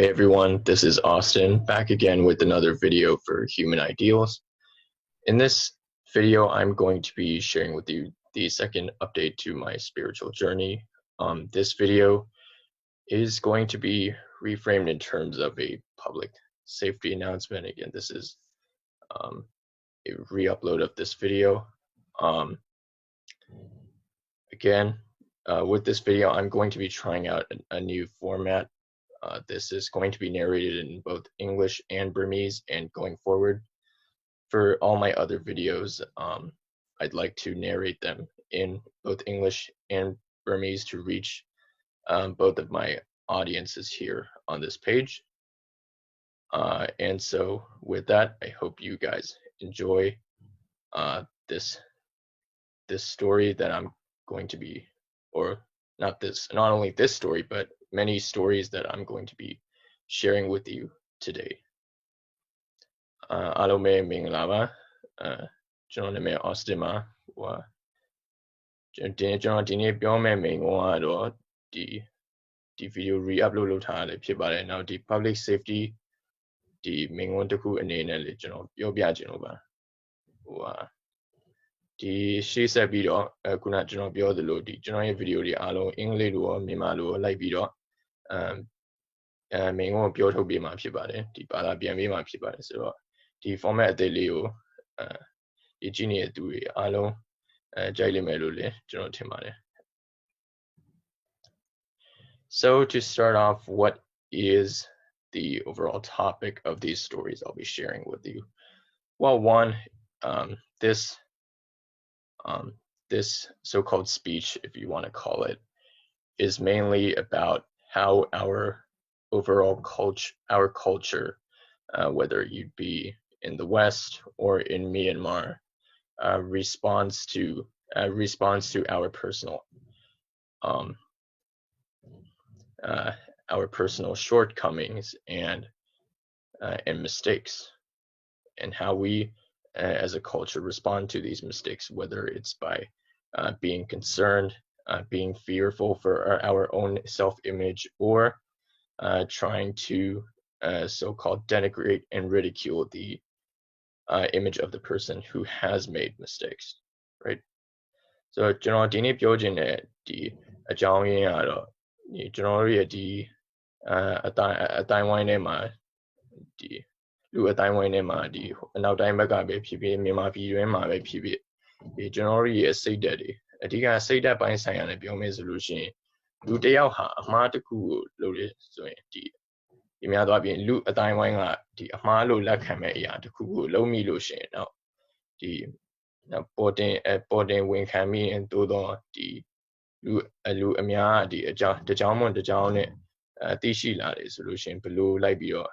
everyone, this is Austin back again with another video for Human Ideals. In this video, I'm going to be sharing with you the second update to my spiritual journey. This video is going to be reframed in terms of a public safety announcement. Again, this is a re-upload of this video. With this video, I'm going to be trying out a new format. This is going to be narrated in both English and Burmese, and going forward, for all my other videos, I'd like to narrate them in both English and Burmese to reach both of my audiences here on this page. And so with that, I hope you guys enjoy this story that I'm going to be, or not only this story, but many stories that I'm going to be sharing with you today. အားလုံးပဲမင်္ဂလာပါကျွန်တော်နာမည် Austin ပါကျွန်တော်ဒီနေ့ပြောမယ့်မိန့်ခွန်းကတော့ဒီ video re-upload လုပ်ထားတာဖြစ်ပါတယ်နောက်ဒီ public safety ဒီမိန့်ခွန်းတစ်ခုအနေနဲ့လေကျွန်တော်ပြောပြခြင်းလို့ပါဒီရှေ့ဆက်ပြီးတော့ခုနကျွန်တော်ပြောသလိုဒီကျွန်တော်ရဲ့ video တွေအားလုံးအင်္ဂလိပ်လိုရောမြန်မာလိုရောလိုက်ပြီးတော့မိန့်ခွန်းပြောထုတ်ပေးမှာဖြစ်ပါတယ်ဒီဘာသာပြန်ပေးမှာဖြစ်ပါတယ်ဆိုတော့ဒီ format အသေးလေးကိုဒီကြည့်နေတဲ့သူတွေအားလုံးကြိုက်လိမ့်မယ်လို့လည်းကျွန်တော်ထင်ပါတယ် So to start off, what is the overall topic of these stories I'll be sharing with you? Well, one, this so-called speech, if you want to call it, is mainly about how our overall culture, whether you'd be in the West or in Myanmar, responds to our personal shortcomings and mistakes, and how we as a culture respond to these mistakes, whether it's by being concerned, being fearful for our own self-image, or trying to so-called denigrate and ridicule the image of the person who has made mistakes, right? So ကျွန်တော်ဒီနေ့ပြောချင်တဲ့ဒီအကြောင်းရင်းကတော့ဒီကျွန်တော်တို့ရဲ့ဒီအတိုင်းဝိုင်းထဲမှာဒီလူအတိုင်းဝိုင်းထဲမှာဒီအနောက်တိုင်းဘက်ကပဲဖြစ်ဖြစ်မြန်မာပြည်တွင်းမှာပဲဖြစ်ဖြစ်ဒီကျွန်တော်တို့ရဲ့စိတ်ဓာတ်တွေအဓိကစိတ်ဓာတ်ပိုင်းဆိုင်ရာနဲ့ပြောမယ်ဆိုလို့ရှိရင်လူတစ်ယောက်ဟာအမှားတစ်ခုကိုလုပ်ရဆိုရင်ဒီများသောအားဖြင့်လူအတိုင်းဝိုင်းကဒီအမှားလို့လက်ခံမဲ့အရာတစ်ခုကိုလုံးမိလို့ရှိရင်တော့ဒီပေါ်တင်ဝန်ခံမိရင်သို့တော့ဒီလူအများဒီအကြောင်းတစ်ကြောင်းမွန်တစ်ကြောင်းနဲ့သိရှိလာတယ်ဆိုလို့ရှိရင်ဘယ်လိုလိုက်ပြီးတော့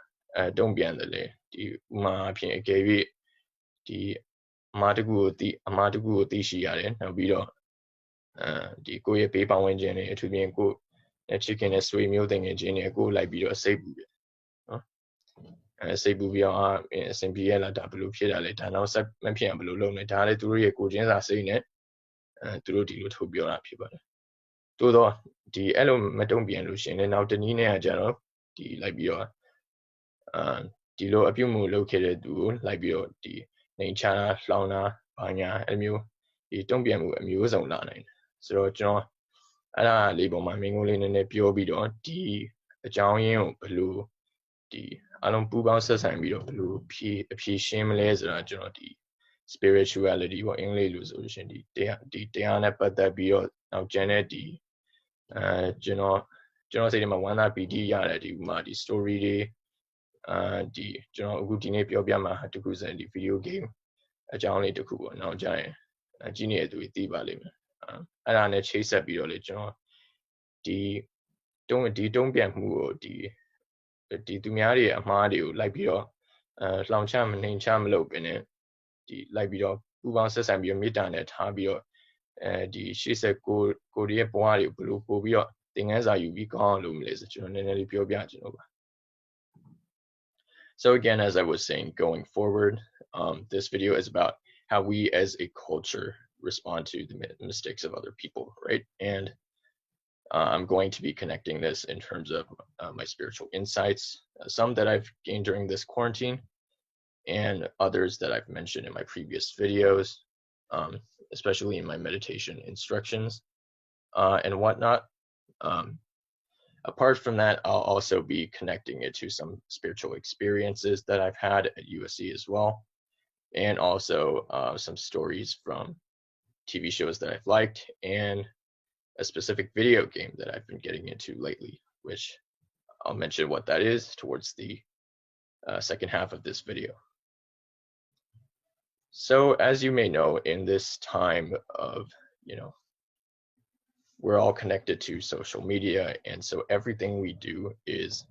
တုံ့ပြန်တယ်လေဒီဥမာအဖြစ်အကယ်၍ဒီအမှားတစ်ခုကိုသိရှိရတယ်နောက်ပြီးတော့ဒီကိုယ့်ရဲ့ဘေးပတ်ဝန်းကျင်တွေအထူးဖြင့်ကိုယ့်ချစ်ခင်တဲ့ဆွေမျိုးတင်ငယ်ချင်းတွေကိုလိုက်ပြီးတော့စိတ်ပူတယ်နော်စိတ်ပူပြီးတော့အဆင်ပြေရလားဒါဘယ်လိုဖြစ်တာလဲဒါတော့ဆက်မဖြစ်အောင်ဘယ်လိုလုပ်လဲဒါလည်းသူတို့ရဲ့ကိုချင်းစာစိတ်နဲ့သူတို့ဒီလိုထုတ်ပြောတာဖြစ်ပါတယ်တိုးတော့ဒီအဲ့လိုမတုံ့ပြန်လို့ရှင်လည်းနောက်တနည်းနဲ့ကြတော့ဒီလိုက်ပြီးတော့ဒီလိုအပြုမှုလုပ်ခဲ့တဲ့သူကိုလိုက်ပြီးတော့ဒီနှိမ်ချတာလှောင်တာဘာညာအဲ့မျိုးဒီတုံ့ပြန်မှုအမျိုးစုံလာနိုင်တယ်ဆိုတော့ကျွန်တော်အဲ့ဒါလေးပုံမှာမင်းကုန်းလေးနည်းနည်းပြောပြီးတော့ဒီအကြောင်းရင်းကိုဘယ်လိုဒီအလုံးပူပေါင်းဆက်ဆံပြီးတော့ဘယ်လိုအဖြေရှင်းမလဲဆိုတာကျွန်တော်ဒီ spirituality ပေါ့အင်္ဂလိပ်လိုဆိုလို့ရှင်ဒီတရားနဲ့ပတ်သက်ပြီးတော့နောက်ကျန်တဲ့ဒီကျွန်တော်စိတ်ထဲမှာဝမ်းသာပီတိရတယ်ဒီဥမာဒီ story တွေဒီကျွန်တော်အခုဒီနေ့ပြောပြမှာတခုစံဒီ video game အကြောင်းလေးတခုပေါ့နောက်ကျရင်ကြီးနေတဲ့သူတွေသိပါလိမ့်မယ်အဲ့ဒါနဲ့ချိတ်ဆက်ပြီးတော့လေကျွန်တော်ဒီတုံ့ပြန်မှုကိုဒီသူများတွေအမှားတွေကိုလိုက်ပြီးတော့လှောင်ချမနှိမ်ချမလုပ်ဘဲနဲ့ဒီလိုက်ပြီးတော့ပူပေါင်းဆက်ဆံပြီးတော့မေတ္တာနဲ့ထားပြီးတော့ဒီရှေ့ဆက်ကိုရီးယားဘဝတွေကိုဘယ်လိုပို့ပြီးတော့သင်ခန်းစာယူပြီးကောင်းအောင်လုပ်မလဲဆိုကျွန်တော်နည်းနည်းလေးပြောပြချင်လို့ပါ So again, as I was saying, going forward, this video is about how we as a culture respond to the mistakes of other people, right? And I'm going to be connecting this in terms of my spiritual insights, some that I've gained during this quarantine, and others that I've mentioned in my previous videos, especially in my meditation instructions and whatnot. Apart from that, I'll also be connecting it to some spiritual experiences that I've had at USC as well, and also some stories from TV shows that I've liked and a specific video game that I've been getting into lately, which I'll mention what that is towards the second half of this video. So as you may know, in this time of, we're all connected to social media, and so everything we do is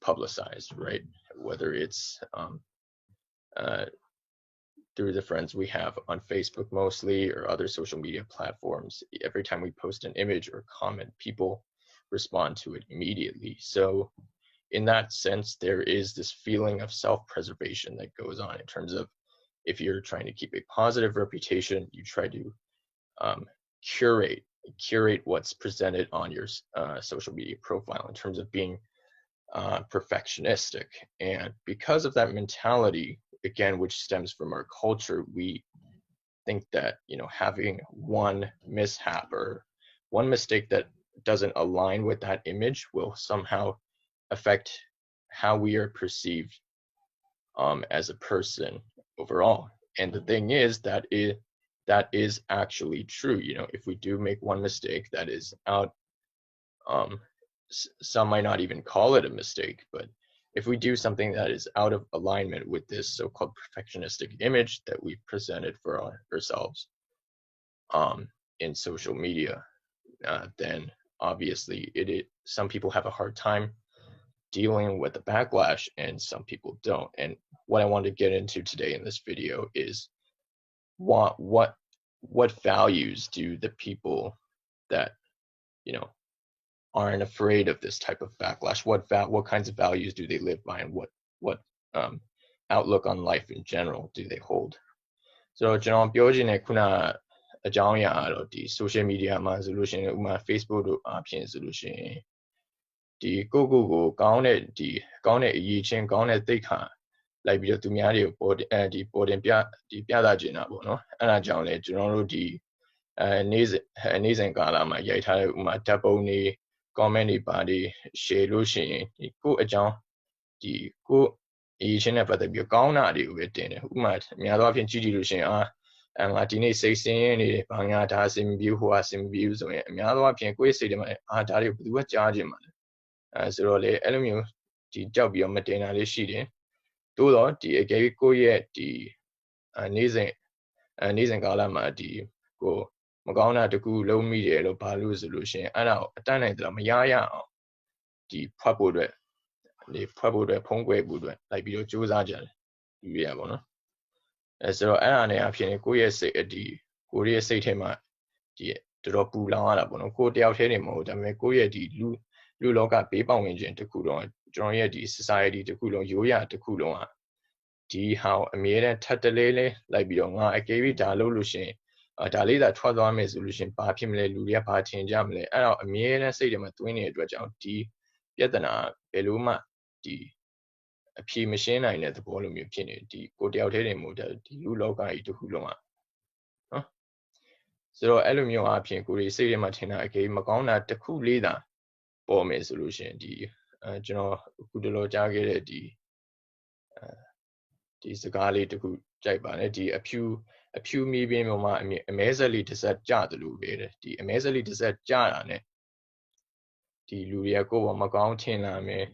publicized, right? Whether it's through the friends we have on Facebook mostly or other social media platforms. Every time we post an image or comment, people respond to it immediately. So in that sense, there is this feeling of self-preservation that goes on in terms of, if you're trying to keep a positive reputation, you try to curate what's presented on your social media profile in terms of being perfectionistic. And because of that mentality, again, which stems from our culture, we think that, having one mishap or one mistake that doesn't align with that image will somehow affect how we are perceived as a person overall. And the thing is that is actually true. If we do make one mistake that is out, some might not even call it a mistake, but if we do something that is out of alignment with this so-called perfectionistic image that we've presented for ourselves in social media, then obviously some people have a hard time dealing with the backlash and some people don't. And what I want to get into today in this video is what values do the people that aren't afraid of this type of backlash, what kinds of values do they live by, and what outlook on life in general do they hold? So ကျွန်တော်ပြောချင်တဲ့ခုနအကြောင်းအရာကတော့ဒီ social media မှာဆိုလို့ရှိရင်ဥပမာ Facebook တို့အပြင်ဆိုလို့ရှိရင်ဒီကိုကောင်းတဲ့အရေးချင်းကောင်းတဲ့သိက္ခာလိုက်ပြီးတော့သူများတွေကိုပေါ်တင်ပြသချင်တာပေါ့နော်အဲ့ဒါကြောင့်လဲကျွန်တော်တို့ဒီနေ့စဉ်ကာလမှာရိုက်ထားတဲ့ဥပမာဓာတ်ပုံတွေ comment တွေပါတွေ share လို့ရှိရင်ဒီကိုအကြောင်းဒီကိုအရေးချင်းနဲ့ပတ်သက်ပြီးကောင်းတာတွေကိုပဲတင်တယ်ဥပမာအများသောအားဖြင့်ကြည့်လို့ရှိရင်ငါဒီနေ့စိတ်ဆင်းရဲနေတယ်ဘာငါဒါအဆင်မပြေဘူးဟိုအဆင်မပြေဘူးဆိုရင်အများသောအားဖြင့်ကိုယ့်ရဲ့စိတ်ထဲမှာဒါတွေကိုဘယ်သူကကြားချင်မှာလဲဆိုတော့လေအဲ့လိုမျိုးဒီကြောက်ပြီးတော့မတင်တာလေးရှိတယ်တိုးတော့ဒီအကယ်၍ကိုယ့်ရဲ့ဒီနေ့စဉ်ကာလမှာဒီကိုမကောင်းတာတကူလုံးမိတယ်လို့ဘာလို့ဆိုလို့ရှိရင်အဲ့ဒါကိုအတန်းနိုင်တယ်မရအောင်ဒီဖွက်ဖို့အတွက်ဖုံးကွယ်ဖို့အတွက်လိုက်ပြီးတော့စူးစမ်းကြတယ်လူတွေကပေါ့နော်ဆိုတော့အဲ့ဒါနဲ့အဖြစ်ကိုယ့်ရဲ့စိတ်ကိုယ့်ရဲ့စိတ်ထဲမှာဒီတော်တော်ပူလောင်ရတာပေါ့နော်ကိုယ်တယောက်တည်းနေမဟုတ်ဒါပေမဲ့ကိုယ့်ရဲ့ဒီလူလောကဘေးပတ်ဝန်းကျင်တစ်ခုလုံးကျွန်တော်ရဲ့ဒီ society တစ်ခုလုံးရိုးရာတစ်ခုလုံးဒီဟာအမြဲတမ်းထပ်တလဲလဲလိုက်ပြီးတော့ငါအကယ်၍ဒါလုပ်လို့ရှိရင်ဒါလေးသာထွက်သွားမယ်ဆိုလို့ရှိရင်ဘာဖြစ်မလဲလူတွေကဘာထင်ကြမလဲအဲ့တော့အမြဲတမ်းစိတ်ထဲမှာတွင်းနေတဲ့အတွက်ကြောင့်ဒီပြဿနာဘယ်လိုမှဒီအဖြေမရှင်းနိုင်တဲ့သဘောလိုမျိုးဖြစ်နေဒီကိုတယောက်တည်းနေမို့ဒီလူလောကကြီးတစ်ခုလုံးနော်ဆိုတော့အဲ့လိုမျိုးအဖြစ်ကိုယ်စိတ်ထဲမှာထင်တာအကယ်မကောင်းတာတစ်ခုလေးသာပေါ်မယ်ဆိုလို့ရှိရင်ဒီကျွန်တော်အခုတလောကြားခဲ့တဲ့ဒီစကားလေးတစ်ခုကြိုက်ပါတယ်ဒီအဖြူမီးပင်ပေါ်မှာအမဲဆက်လေးတစ်စက်ကျတယ်လို့ပဲဒီအမဲဆက်လေးတစ်စက်ကျတာ ਨੇ ဒီလူတွေကကိုယ်ပေါ်မကောင်းထင်လာမယ်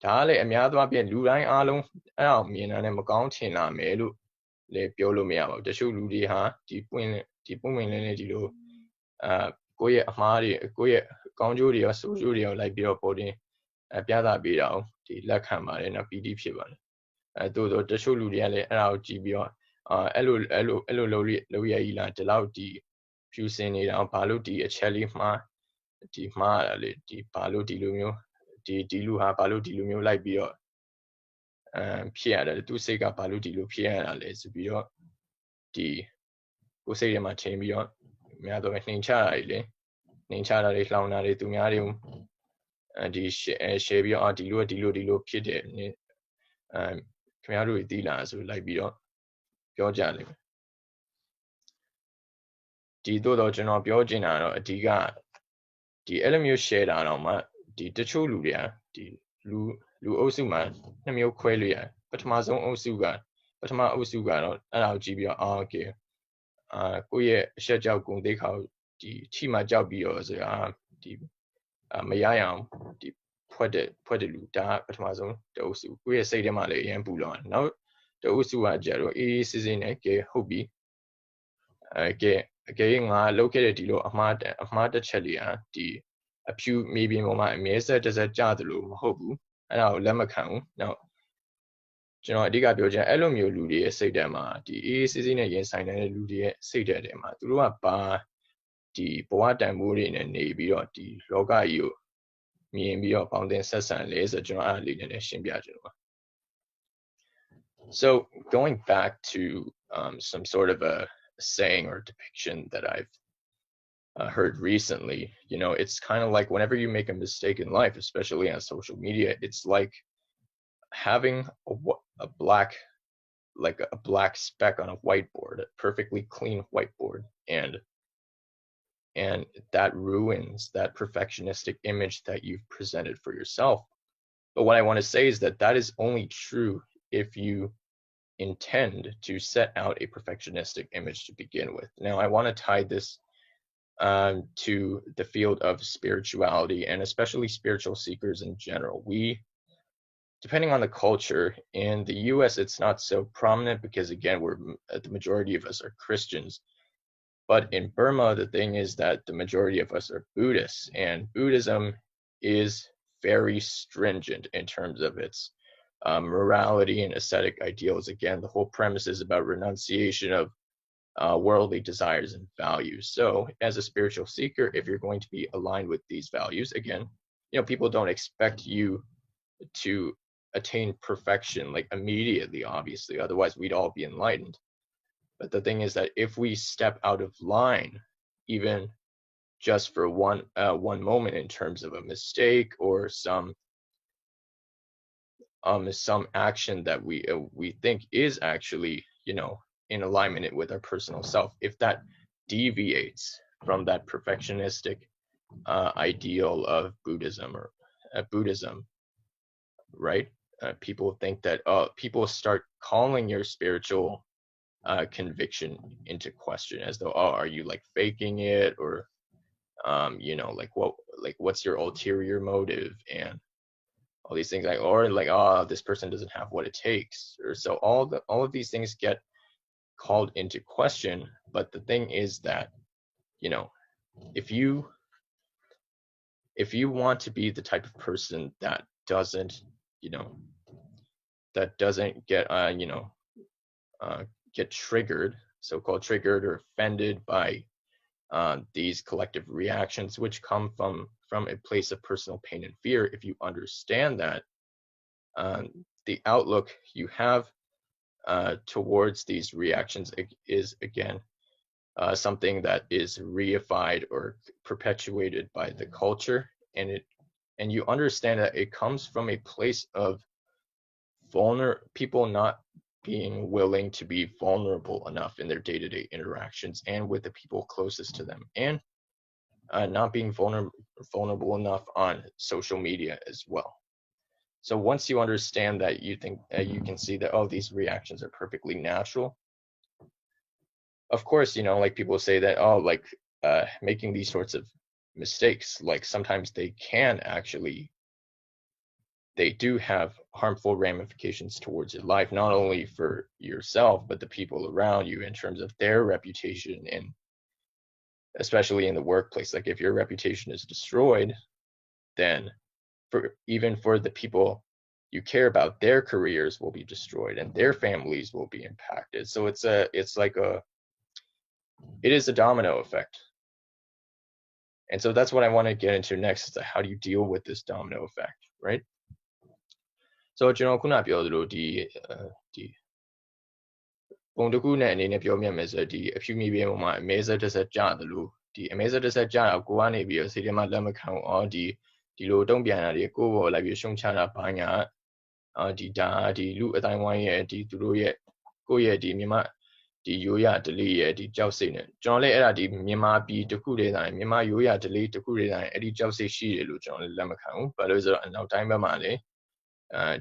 ဒါကလည်းအများသောအားဖြင့်လူတိုင်းအားလုံးအဲ့ဒါမြင်တာနဲ့မကောင်းထင်လာမယ်လို့လည်းပြောလို့မရပါဘူးတချို့လူတွေဟာဒီပွင့်လင်းနေဒီလိုကိုယ့်ရဲ့အမှားတွေကိုယ့်ရဲ့ကောင်းကျိုးတွေရောဆိုးကျိုးတွေရောလိုက်ပြီးတော့ပေါ်တင်ပြသပေးတာကိုဒီလက်ခံပါတယ်နော်ပီတိဖြစ်ပါတယ်တိုးတော့တချို့လူတွေကလည်းအဲ့ဒါကိုကြည့်ပြီးတော့အဲ့လိုလုပ်ရည်လားဒီလောက်ဒီဖြူစင်နေတာဘာလို့ဒီအချက်လေးမှားရလေဒီဘာလို့ဒီလိုမျိုးဒီလူဟာဘာလို့ဒီလိုမျိုးလိုက်ပြီးတော့ဖြစ်ရတယ်သူစိတ်ကဘာလို့ဒီလိုဖြစ်ရတာလဲဆိုပြီးတော့ဒီကိုယ်စိတ်ထဲမှာထင်ပြီးတော့များတော့နှိမ်ချတာလေ Ninchada de Launa de Tumarium and the Shabia Dilo Pide Kamaru Dilas would like be your jolly. Dido General Biogina, a diga, the LMU shade on my, the Chuluria, the Lu Osuma, Namio Quelia, but Mazon Osuga, but Ma Osuga, and our GBR argue. ကိုယ့်ရဲ့အရှက်ကြောက်ဂုဏ်သိက္ခာဒီထိမှကြောက်ပြီးတော့ဒီမရရအောင်ဒီဖွက်တဲ့လူဒါပထမဆုံးတအုပ်စုကိုယ့်ရဲ့စိတ်ထဲမှာလည်းအရင်ပူလောင်နောက်တအုပ်စုကကြတော့အေးစစ်စစ်နဲ့ကဲဟုတ်ပြီကဲငါလောက်ခဲ့တဲ့ဒီလိုအမှားတစ်ချက်လေးဟာဒီအဖြူမြေပြင်ပေါ်မှာအမြဲဆက်တစ်ဆက်ကြသလိုမဟုတ်ဘူးအဲ့ဒါကိုလက်မခံဘူးနောက်ကျွန်တော်အဓိကပြောချင်အဲ့လိုမျိုးလူတွေရဲ့စိတ်ဓာတ်မှာဒီအေးစစ်စစ်နဲ့ရင်ဆိုင်တဲ့လူတွေရဲ့စိတ်ဓာတ်တွေမှာသူတို့ကပါဒီဘဝတန်ဖိုးတွေနဲ့နေပြီးတော့ဒီလောကကြီးကိုမြင်ပြီးတော့ပေါင်းတင်ဆက်ဆံလဲဆိုကျွန်တော်အဲ့လေးနဲ့ရှင်းပြချင်ပါ So going back to some sort of a saying or depiction that I've heard recently, you know, it's kind of like whenever you make a mistake in life, especially on social media, it's like having a black speck on a whiteboard, a perfectly clean whiteboard, and that ruins that perfectionistic image that you've presented for yourself. But what I want to say is that is only true if you intend to set out a perfectionistic image to begin with. Now, I want to tie this to the field of spirituality and especially spiritual seekers in general. Depending on the culture, in the US, it's not so prominent because, again, the majority of us are Christians. But in Burma, the thing is that the majority of us are Buddhists, and Buddhism is very stringent in terms of its morality and ascetic ideals. Again, the whole premise is about renunciation of worldly desires and values. So as a spiritual seeker, if you're going to be aligned with these values, again, you know, people don't expect you to attain perfection like immediately, obviously, otherwise we'd all be enlightened. But the thing is that if we step out of line, even just for one moment in terms of a mistake or some action that we think is actually, you know, in alignment with our personal self, if that deviates from that perfectionistic ideal of Buddhism, right? People think that people start calling your spiritual conviction into question as though, oh, are you like faking it, or you know, what's your ulterior motive, and all these things, like, or like, oh, this person doesn't have what it takes, or so all of these things get called into question. But the thing is that, you know, if you want to be the type of person that doesn't, you know, get get triggered, so-called triggered or offended by these collective reactions, which come from a place of personal pain and fear. If you understand that, the outlook you have towards these reactions is, again, something that is reified or perpetuated by the culture, and you understand that it comes from a place of people not being willing to be vulnerable enough in their day-to-day interactions and with the people closest to them, and not being vulnerable enough on social media as well. So once you understand that, you think you can see that, oh, these reactions are perfectly natural. Of course, you know, like people say that, oh, like making these sorts of mistakes, like sometimes they can actually, they do have harmful ramifications towards your life, not only for yourself, but the people around you in terms of their reputation, and especially in the workplace. Like if your reputation is destroyed, then even for the people you care about, their careers will be destroyed and their families will be impacted. So it is a domino effect. And so that's what I want to get into next, is how do you deal with this domino effect, right? So ကျွန်တော်ခုနပြောသလိုဒီပုံတစ်ခုနဲ့အနေနဲ့ပြောမြတ်မယ်ဆိုဒီအဖြူမြေပြင်ပေါ်မှာအမဲဆက်တစ်ဆက်ကြသလိုဒီ အမေဆက်တစ်ဆက်ကြာတော့ကိုကနေပြီးတော့စိတ်ထဲမှာလက်မခံအောင်ဒီလိုတုံ့ပြန်တာတွေကိုပေါ်လိုက်ပြီးရှုံချတာဘာညာဒီလူအတိုင်းဝိုင်းရဲ့ဒီသူတို့ရဲ့ကိုယ့်ရဲ့ဒီမြန်မာဒီရိုးရဓလေ့ရဲ့ဒီကြောက်စိတ်နဲ့ကျွန်တော်လည်းအဲ့ဒါဒီမြန်မာပြည်တစ်ခုတည်းတိုင်းမြန်မာရိုးရဓလေ့တစ်ခုတည်းတိုင်းအဲ့ဒီကြောက်စိတ်ရှိတယ်လို့ကျွန်တော်လည်းလက်မခံဘူးဘာလို့ဆိုတော့အနောက်တိုင်းဘက်မှာလည်း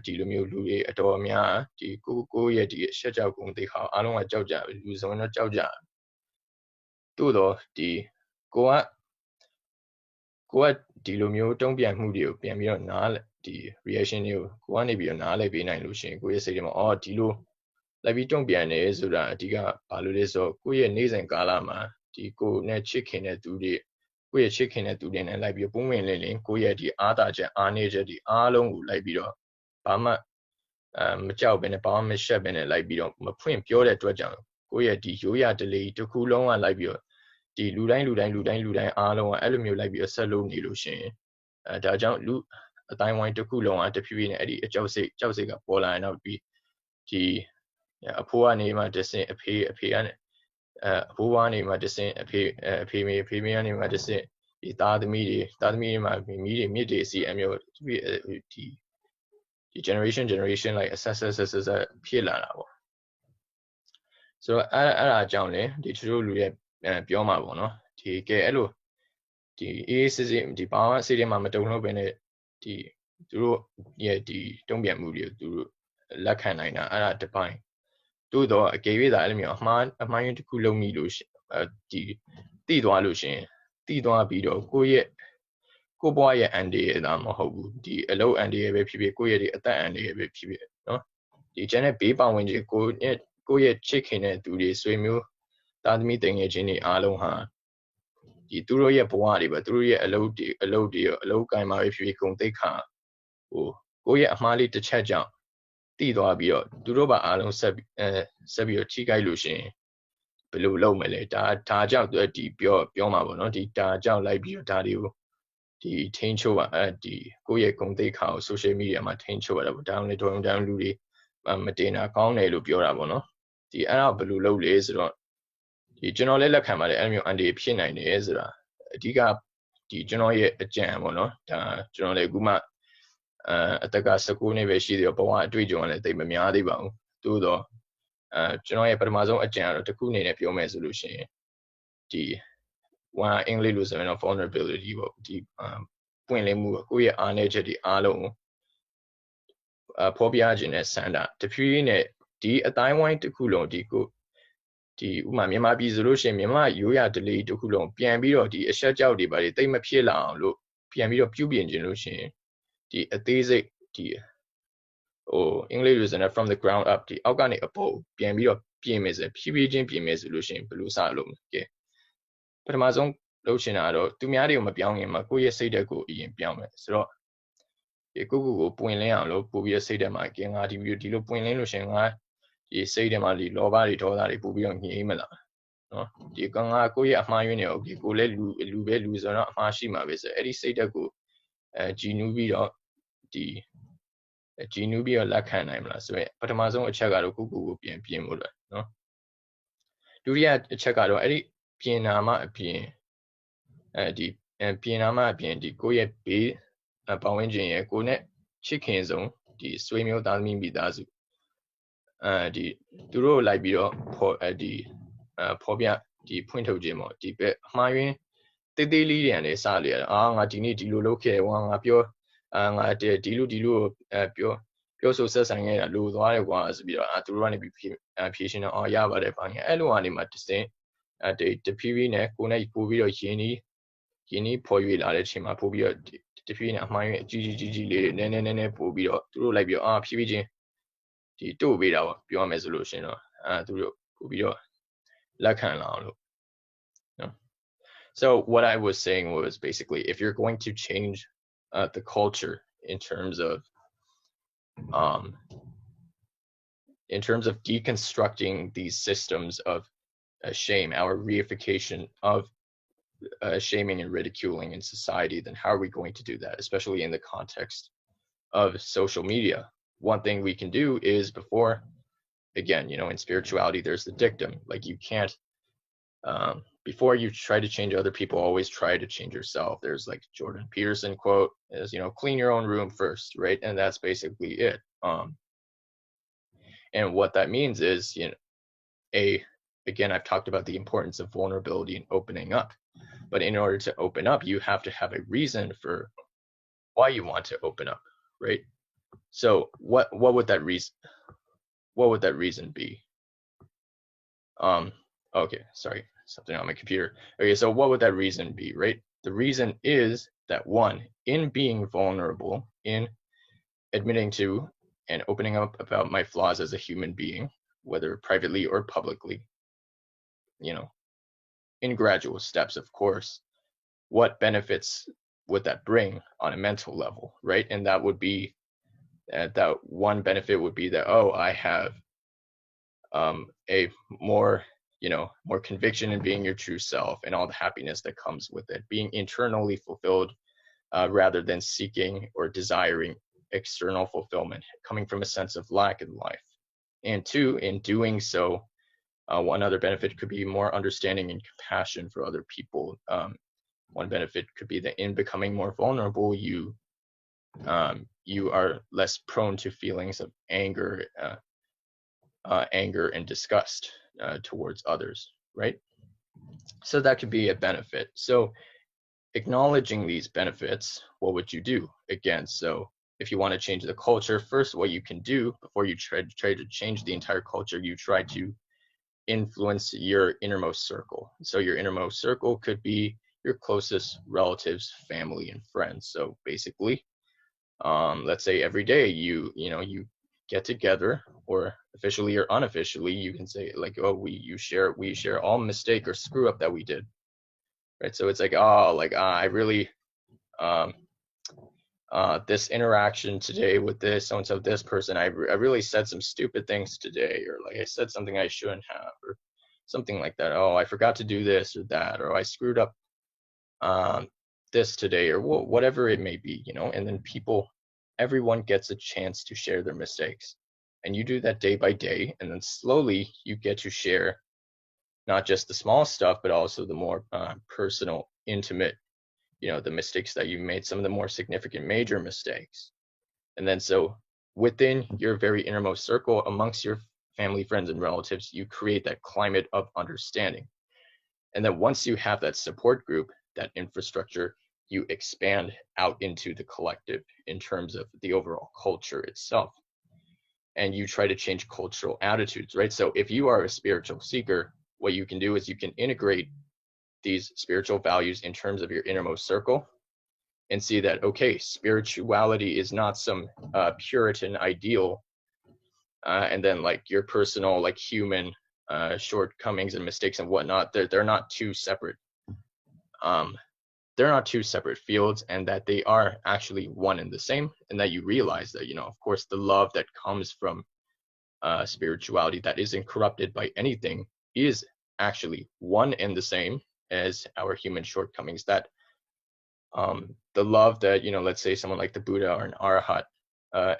ဒီလိုမျိုးလူတွေအတော်များဒီကိုရဲ့ဒီအရှက်ကြောက်ကုန်သိခါအားလုံးကကြောက်ကြလူစုံတော့ကြောက်ကြတိုးတော့ဒီကိုကဒီလိုမျိုးတုံ့ပြန်မှုတွေကိုပြန်ပြီးတော့နားဒီ reaction တွေကိုကနေပြီးတော့နားလည်ပေးနိုင်လို့ရှိရင်ကိုရဲ့စိတ်ထဲမှာဒီလိုလိုက်ပြီးတုံ့ပြန်နေဆိုတာအဓိကဘာလို့လဲဆိုတော့ကိုရဲ့နေ့စဉ်ကာလမှာဒီကိုနဲ့ချစ်ခင်တဲ့သူတွေကိုရဲ့ချစ်ခင်တဲ့သူတွေနဲ့လိုက်ပြီးပုံဝင်လင်းကိုရဲ့ဒီအားသာချက်အားနည်းချက်ဒီအားလုံးကိုလိုက်ပြီးတော့ဘာမှမကြောက်ဘဲနဲ့ဘာမှမရှက်ဘဲနဲ့လိုက်ပြီးတော့မဖွင့်ပြောတဲ့အတွက်ကြောင့်ကိုရဲ့ဒီရိုးရဓလေ့တစ်ခုလုံးကလိုက်ပြီးတော့ဒီလူတိုင်းအားလုံးကအဲ့လိုမျိုးလိုက်ပြီးဆက်လို့နေလို့ရှိရင်ဒါကြောင့်လူအတိုင်းဝိုင်းတစ်ခုလုံးကတဖြည်းဖြည်းနဲ့အဲ့ဒီအကြောက်စိတ်ကပေါ်လာရင်တော့ပြီးဒီအဖိုးကနေမှတဆင့်အဖေကနေအဖိုးကနေမှတဆင့်အဖေမေကနေမှတဆင့်ဒီသားသမီးတွေမှာမိတွေမြစ်တွေစီအမျိုးဒီ generation လိုက်အဆက်ဖြစ်လာတာပေါ့ဆိုတော့အဲ့ဒါအကြောင်းလေဒီသူတို့လူရဲ့ပြောမှာပေါ့နော်ဒီကဲအဲ့လိုဒီအေးစစ်ဒီဘာမှစိတ်ထဲမှာမတုံ့လို့ပဲနဲ့ဒီသူတို့ရဲ့ဒီတုံ့ပြန်မှုတွေကိုသူတို့လက်ခံနိုင်တာအဲ့ဒါတစ်ပိုင်းတိုးတော့အကယ်၍သာအဲ့လိုမျိုးအမှားယွင်းတစ်ခုလုံးမိလို့ဒီတိသွားလို့ရှင်တိသွားပြီးတော့ကိုဘွားရဲ့အန်ဒီရဲ့ဒါမဟုတ်ဘူးဒီအလုတ်အန်ဒီရဲ့ပဲဖြစ်ဖြစ်ကိုရဲ့ဒီအသက်အန်ဒီရဲ့ပဲဖြစ်ဖြစ်နော်ဒီကျန်တဲ့ဘေးပတ်ဝန်းကျင်ကိုရဲ့ချစ်ခင်တဲ့သူတွေဆွေမျိုးသားသမီးတင်ငယ်ချင်းတွေအားလုံးဟာဒီသူတို့ရဲ့ဘဝတွေပဲသူတို့ရဲ့အလုပ်တွေအလုပ်ကိုင်မှာပဲဖြစ်ဖြစ်ဂုံတိတ်ခါကိုရဲ့အမှားလေးတစ်ချက်ကြောင့်တည်သွားပြီးတော့သူတို့ပါအားလုံးဆက်ပြီးတော့ထိခိုက်လို့ရှင်ဘယ်လိုလုပ်မလဲဒါကြောင့်ဒီပြောမှာပေါ့နော်ဒီဒါကြောင့်လိုက်ပြီးတော့ဒါတွေကိုဒီထိန်းချုပ်ပါဒီကိုရဲ့ဂုံတိတ်ခါကို social media မှာထိန်းချုပ်ရတာပေါ့ဒါအောင်လေတော်တော်လူတွေမတင်တာကောင်းတယ်လို့ပြောတာပေါ့နော်ဒီအဲ့ဒါဘယ်လိုလုပ်လဲဆိုတော့ဒီကျွန်တော်လည်းလက်ခံပါတယ်အဲ့မျိုးအန်တီဖြစ်နိုင်တယ်ဆိုတာအဓိကဒီကျွန်တော်ရဲ့အကြံပေါ့နော်ဒါကျွန်တော်လည်းအခုမှအသက်က19နှစ်ပဲရှိသေးတော့ဘဝအတွေ့အကြုံကလည်းတိတ်မများသေးပါဘူးသို့တော့ကျွန်တော်ရဲ့ပထမဆုံးအကြံကတော့တစ်ခုအနေနဲ့ပြောမယ်ဆိုလို့ရှိရင်ဒီအင်္ဂလိပ်လိုဆိုရင်တော့ vulnerability ပေါ့ဒီပွင့်လင်းမှုကိုယ့်ရဲ့အားနည်းချက်တွေအားလုံးဖော်ပြခြင်းနဲ့စန္ဒတဖြည်းဖြည်းနဲ့ဒီအတိုင်းဝိုင်းတစ်ခုလုံးဒီဥမာမြန်မာပြည်ဆိုလို့ရှိရင်မြန်မာရိုးရာဓလေ့တစ်ခုလုံးပြန်ပြီးတော့ဒီအရှက်ကြောက်တွေပါတိတ်မဖြစ်လာအောင်လို့ပြန်ပြီးတော့ပြုပြင်ခြင်းလို့ရှိရင်ဒီအသေးစိတ်ဒီအင်္ဂလိပ်လိုဆိုရင် from the ground up ဒီအောက်ကနေအပေါ်ပြန်ပြီးတော့ပြင်မယ်ဆိုဖြည်းဖြည်းချင်းပြင်မယ်ဆိုလို့ရှိရင်ဘယ်လိုစလုပ်မလဲကဲပထမဆုံးလုပ်ချင်တာကတော့သူများတွေကိုမပြောင်းခင်မှာကိုယ့်ရဲ့စိတ်ဓာတ်ကိုအရင်ပြောင်းမယ်ဆိုတော့ဒီကိုပွင့်လင်းအောင်လို့ပို့ပြီးတော့စိတ်ဓာတ်မှာကဲငါဒီလိုပွင့်လင်းလို့ရှိရင်ငါဒီစိတ်ထဲမှာဒီလောဘတွေဒေါသတွေပို့ပြီးတော့ငြိမ်းမလားနော်ဒီကငါကိုယ့်ရဲ့အမှားယွင်းတွေokayကိုလည်းလူဆိုတော့အမှားရှိမှာပဲဆိုအဲ့ဒီစိတ်ဓာတ်ကိုကြည်နူးပြီးတော့လက်ခံနိုင်မလားဆိုရင်ပထမဆုံးအချက်ကတော့ကိုပြန်ပြင်ဖို့လွယ်နော်ဒုတိယအချက်ကတော့အဲ့ဒီပြင်နာမှအပြင်ပြင်နာမှအပြင်ဒီကိုယ့်ရဲ့ဘေးပတ်ဝန်းကျင်ရဲ့ကိုနဲ့ချစ်ခင်ဆုံးဒီဆွေမျိုးသားသမီးမိသားစုဒီသူတို့လိုက်ပြီးတော့ဖော်ပြဒီဖွင့်ထုတ်ခြင်းပေါ့ဒီပဲအမှားယွင်းတေးသေးလေးတွေနဲ့စလေရငါဒီနေ့ဒီလိုလုပ်ခဲ့ဝါငါပြောငါဒီလိုပြောဆိုဆက်ဆံခဲ့တာလိုသွားတယ်ကွာဆိုပြီးတော့သူတို့ကနေပြီးဖြေရှင်းတော့ရပါတယ်ဘာညာအဲ့လိုအနေမှာတစင်တဖြည်းဖြည်းနဲ့ကိုနဲ့ပို့ပြီးတော့ရင်းနှီးဖော်ရွေလာတဲ့အချိန်မှာပို့ပြီးတော့တဖြည်းဖြည်းနဲ့အမှားယွင်းအကြီးလေးတွေနည်းပို့ပြီးတော့သူတို့လိုက်ပြီးတော့ဖြည်းဖြည်းချင်းဒီတို့ပေးတာပေါ့ပြောရမယ်ဆိုလို့ရှင်တော့သူတို့ပို့ပြီးတော့လက်ခံလာအောင်လို့ So what I was saying was basically if you're going to change the culture in terms of deconstructing these systems of shame, our reification of shaming and ridiculing in society, then how are we going to do that, especially in the context of social media? One thing we can do is again, in spirituality, there's the dictum, like you can't before you try to change other people, always try to change yourself. There's like Jordan Peterson quote is, clean your own room first, right? And that's basically it. And what that means is, again, I've talked about the importance of vulnerability and opening up. But in order to open up, you have to have a reason for why you want to open up, right? So what would that reason be? Okay, sorry, something on my computer. Okay, so what would that reason be, right? The reason is that, one, in being vulnerable, in admitting to and opening up about my flaws as a human being, whether privately or publicly, in gradual steps, of course, what benefits would that bring on a mental level, right? And that would be that one benefit would be that, I have a more conviction in being your true self and all the happiness that comes with it, being internally fulfilled rather than seeking or desiring external fulfillment, coming from a sense of lack in life. And two, in doing so, one other benefit could be more understanding and compassion for other people. One benefit could be that in becoming more vulnerable, you are less prone to feelings of anger and disgust towards others, right? So that could be a benefit. So acknowledging these benefits, what would you do? Again, so if you want to change the culture, first what you can do before you try to change the entire culture, you try to influence your innermost circle. So your innermost circle could be your closest relatives, family, and friends. So basically, let's say every day you get together, or officially or unofficially, you can say like, we share all mistake or screw up that we did, right? So it's like, I really this interaction today with this so and so, this person, I really said some stupid things today, or like I said something I shouldn't have, or something like that. I forgot to do this or that, or I screwed up this today, or whatever it may be, and then everyone gets a chance to share their mistakes, and you do that day by day, and then slowly you get to share not just the small stuff, but also the more personal, intimate, the mistakes that you made, some of the more significant major mistakes. And then so within your very innermost circle, amongst your family, friends, and relatives, you create that climate of understanding. And then once you have that support group, that infrastructure, you expand out into the collective in terms of the overall culture itself. And you try to change cultural attitudes, right? So if you are a spiritual seeker, what you can do is you can integrate these spiritual values in terms of your innermost circle and see that, okay, spirituality is not some Puritan ideal, and then like your personal, like human shortcomings and mistakes and whatnot, they're not two separate fields, and that they are actually one and the same, and that you realize that, of course, the love that comes from spirituality that isn't corrupted by anything is actually one and the same as our human shortcomings. That the love that, let's say someone like the Buddha or an Arahat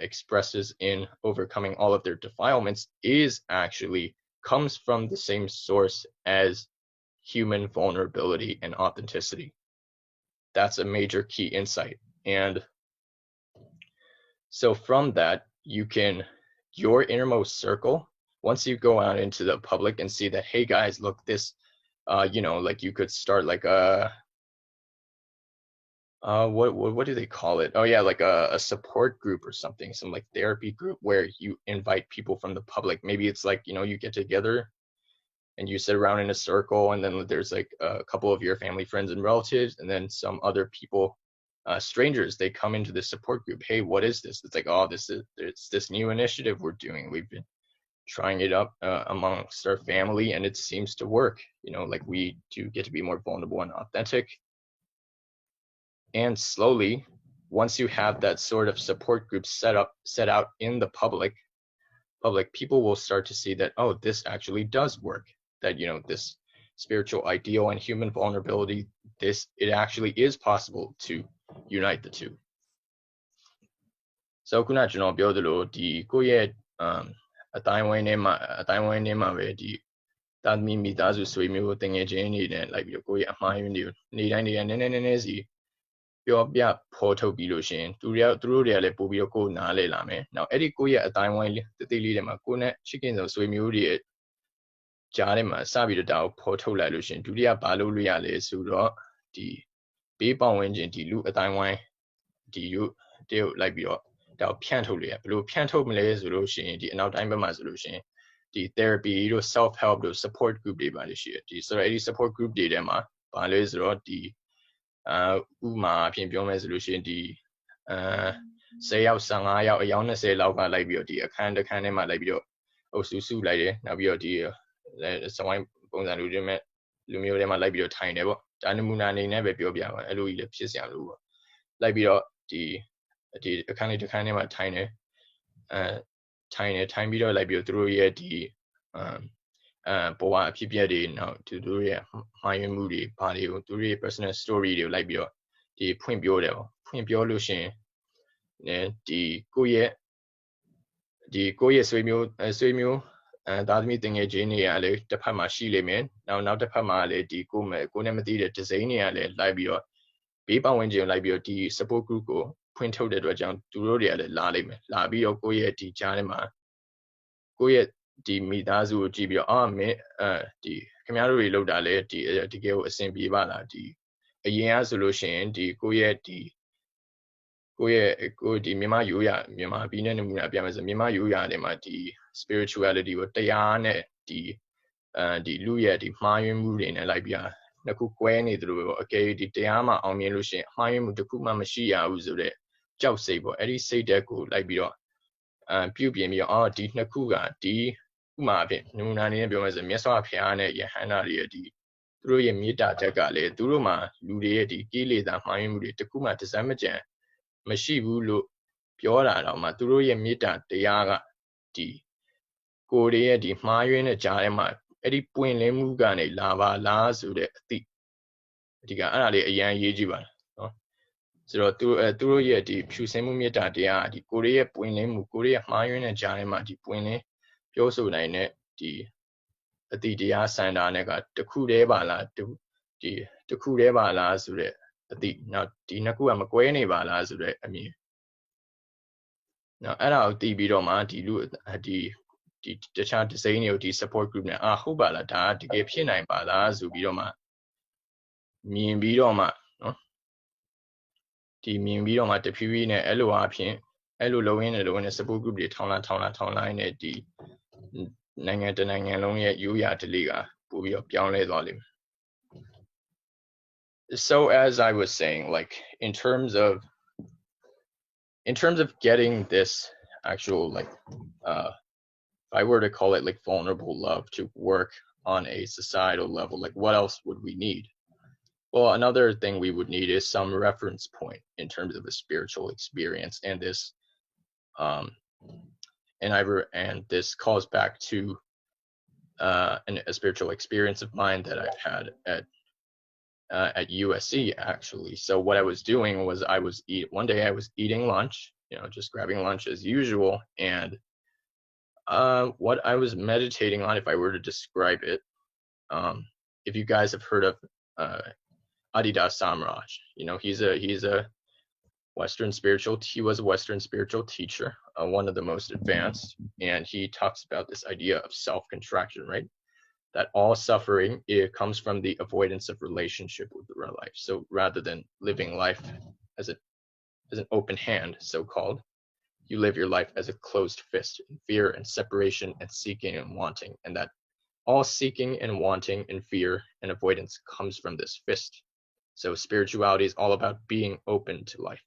expresses in overcoming all of their defilements comes from the same source as human vulnerability and authenticity. That's a major key insight. And so from that, your innermost circle, once you go out into the public and see that, hey guys, look, this, like you could start like what do they call it? Oh yeah, like a support group or something, some like therapy group where you invite people from the public. Maybe it's like, you get together and you sit around in a circle, and then there's like a couple of your family, friends, and relatives, and then some other people, strangers, they come into the support group. Hey, what is this? It's like, it's this new initiative we're doing. We've been trying it up amongst our family, and it seems to work. Like we do get to be more vulnerable and authentic. And slowly, once you have that sort of support group set out in the public, people will start to see that, this actually does work. That, this spiritual ideal and human vulnerability, it actually is possible to unite the two. So ခုနကျွန်တော်ပြောသလိုဒီကိုယ့်ရဲ့အတိုင်းဝိုင်းထဲမှာပဲဒီ Tadmi Mitazu Swimio thing again, and like you go at my new need any and easy. Your porto bilution, through the Pubio Nale Lame. Now, Eddie Goya at time while the leader Macuna, chickens of Swimio, Jarima, Sabi the Dow, porto illusion, Julia Baluria, Suro, the Beba engine, the look at time wine, the you, deal like your Dow Piantolia, blue Pianto Malay solution, the now time solution. The therapy, self-help, the support group day by the shit. The so any support group day them, Balis or the Uma, Pion resolution, the say out sang I out a young say lava like your dear kind of my like your Osusu like now your dear someone bones and Lumio them like your tiny never. Danimuna never be obia, Louis Lepsis and Lu. Like your the kind of my tiny tiny time video like you through yet the Boa PPD now to do it my moody party to personal story like your the point builder solution the go ye swim that meeting a genie ale the Pama Shile man now the Pama the go nemati the design like your paper when you like your the support group go point out the jump to roll the labi or go ye the janima go ye the Midazu GB army the community load ale the go assembly bala the a year solution the go ye the go the Mima Yuya Mima Bina Munabiamas Mima Yuya the spirituality with Diane the Luya the Mayan mooding and Libya Naku Queni through okay the Diama on Melushin Mayan Mutakuma Mashia was the Jow Sabo Eddie say deco Libya Pubium your art the Nakuga the Umabi Nunani as a Mesa Piana Yahana di through your Mita Tagale Duruma Ludia di Gili that Mayan Takuma to Samajan Mashivu look Piora ma through your Mita the Yaga di Korea di Mayan a Jarema Eddie Point Lemugane lava la so the Diga a young Yejiba. So through ye the Pusemu Meta dia the Korea Point Lemu Korea Mayan and Jarema di Point Pioso Line the dia Sanda Nega the Kudeva la the Kudeva la so the now the Nakua Maquene Bala so I mean now at the Bidoma the chant to say the support group now Hubala da to get Pina Bala Zubidoma mean Bidoma no the mean Bidoma the Purina Elo Pin Elo Loin alone a support group the town line at the Nanga the Nanga long yet Yuya to Liga Bubi of Pianle Lolim. So as I was saying, like in terms of getting this actual like if I were to call it like vulnerable love to work on a societal level, like what else would we need? Well, another thing we would need is some reference point in terms of a spiritual experience, and this and this calls back to a spiritual experience of mine that I've had at USC actually. So what I was doing was one day I was eating lunch, just grabbing lunch as usual, and what I was meditating on, if I were to describe it, if you guys have heard of Adidas Samraj, he was a Western spiritual teacher, one of the most advanced, and he talks about this idea of self-contraction, right? That all suffering, it comes from the avoidance of relationship with the real life. So rather than living life as an open hand, so-called, you live your life as a closed fist in fear and separation and seeking and wanting, and that all seeking and wanting and fear and avoidance comes from this fist. So spirituality is all about being open to life,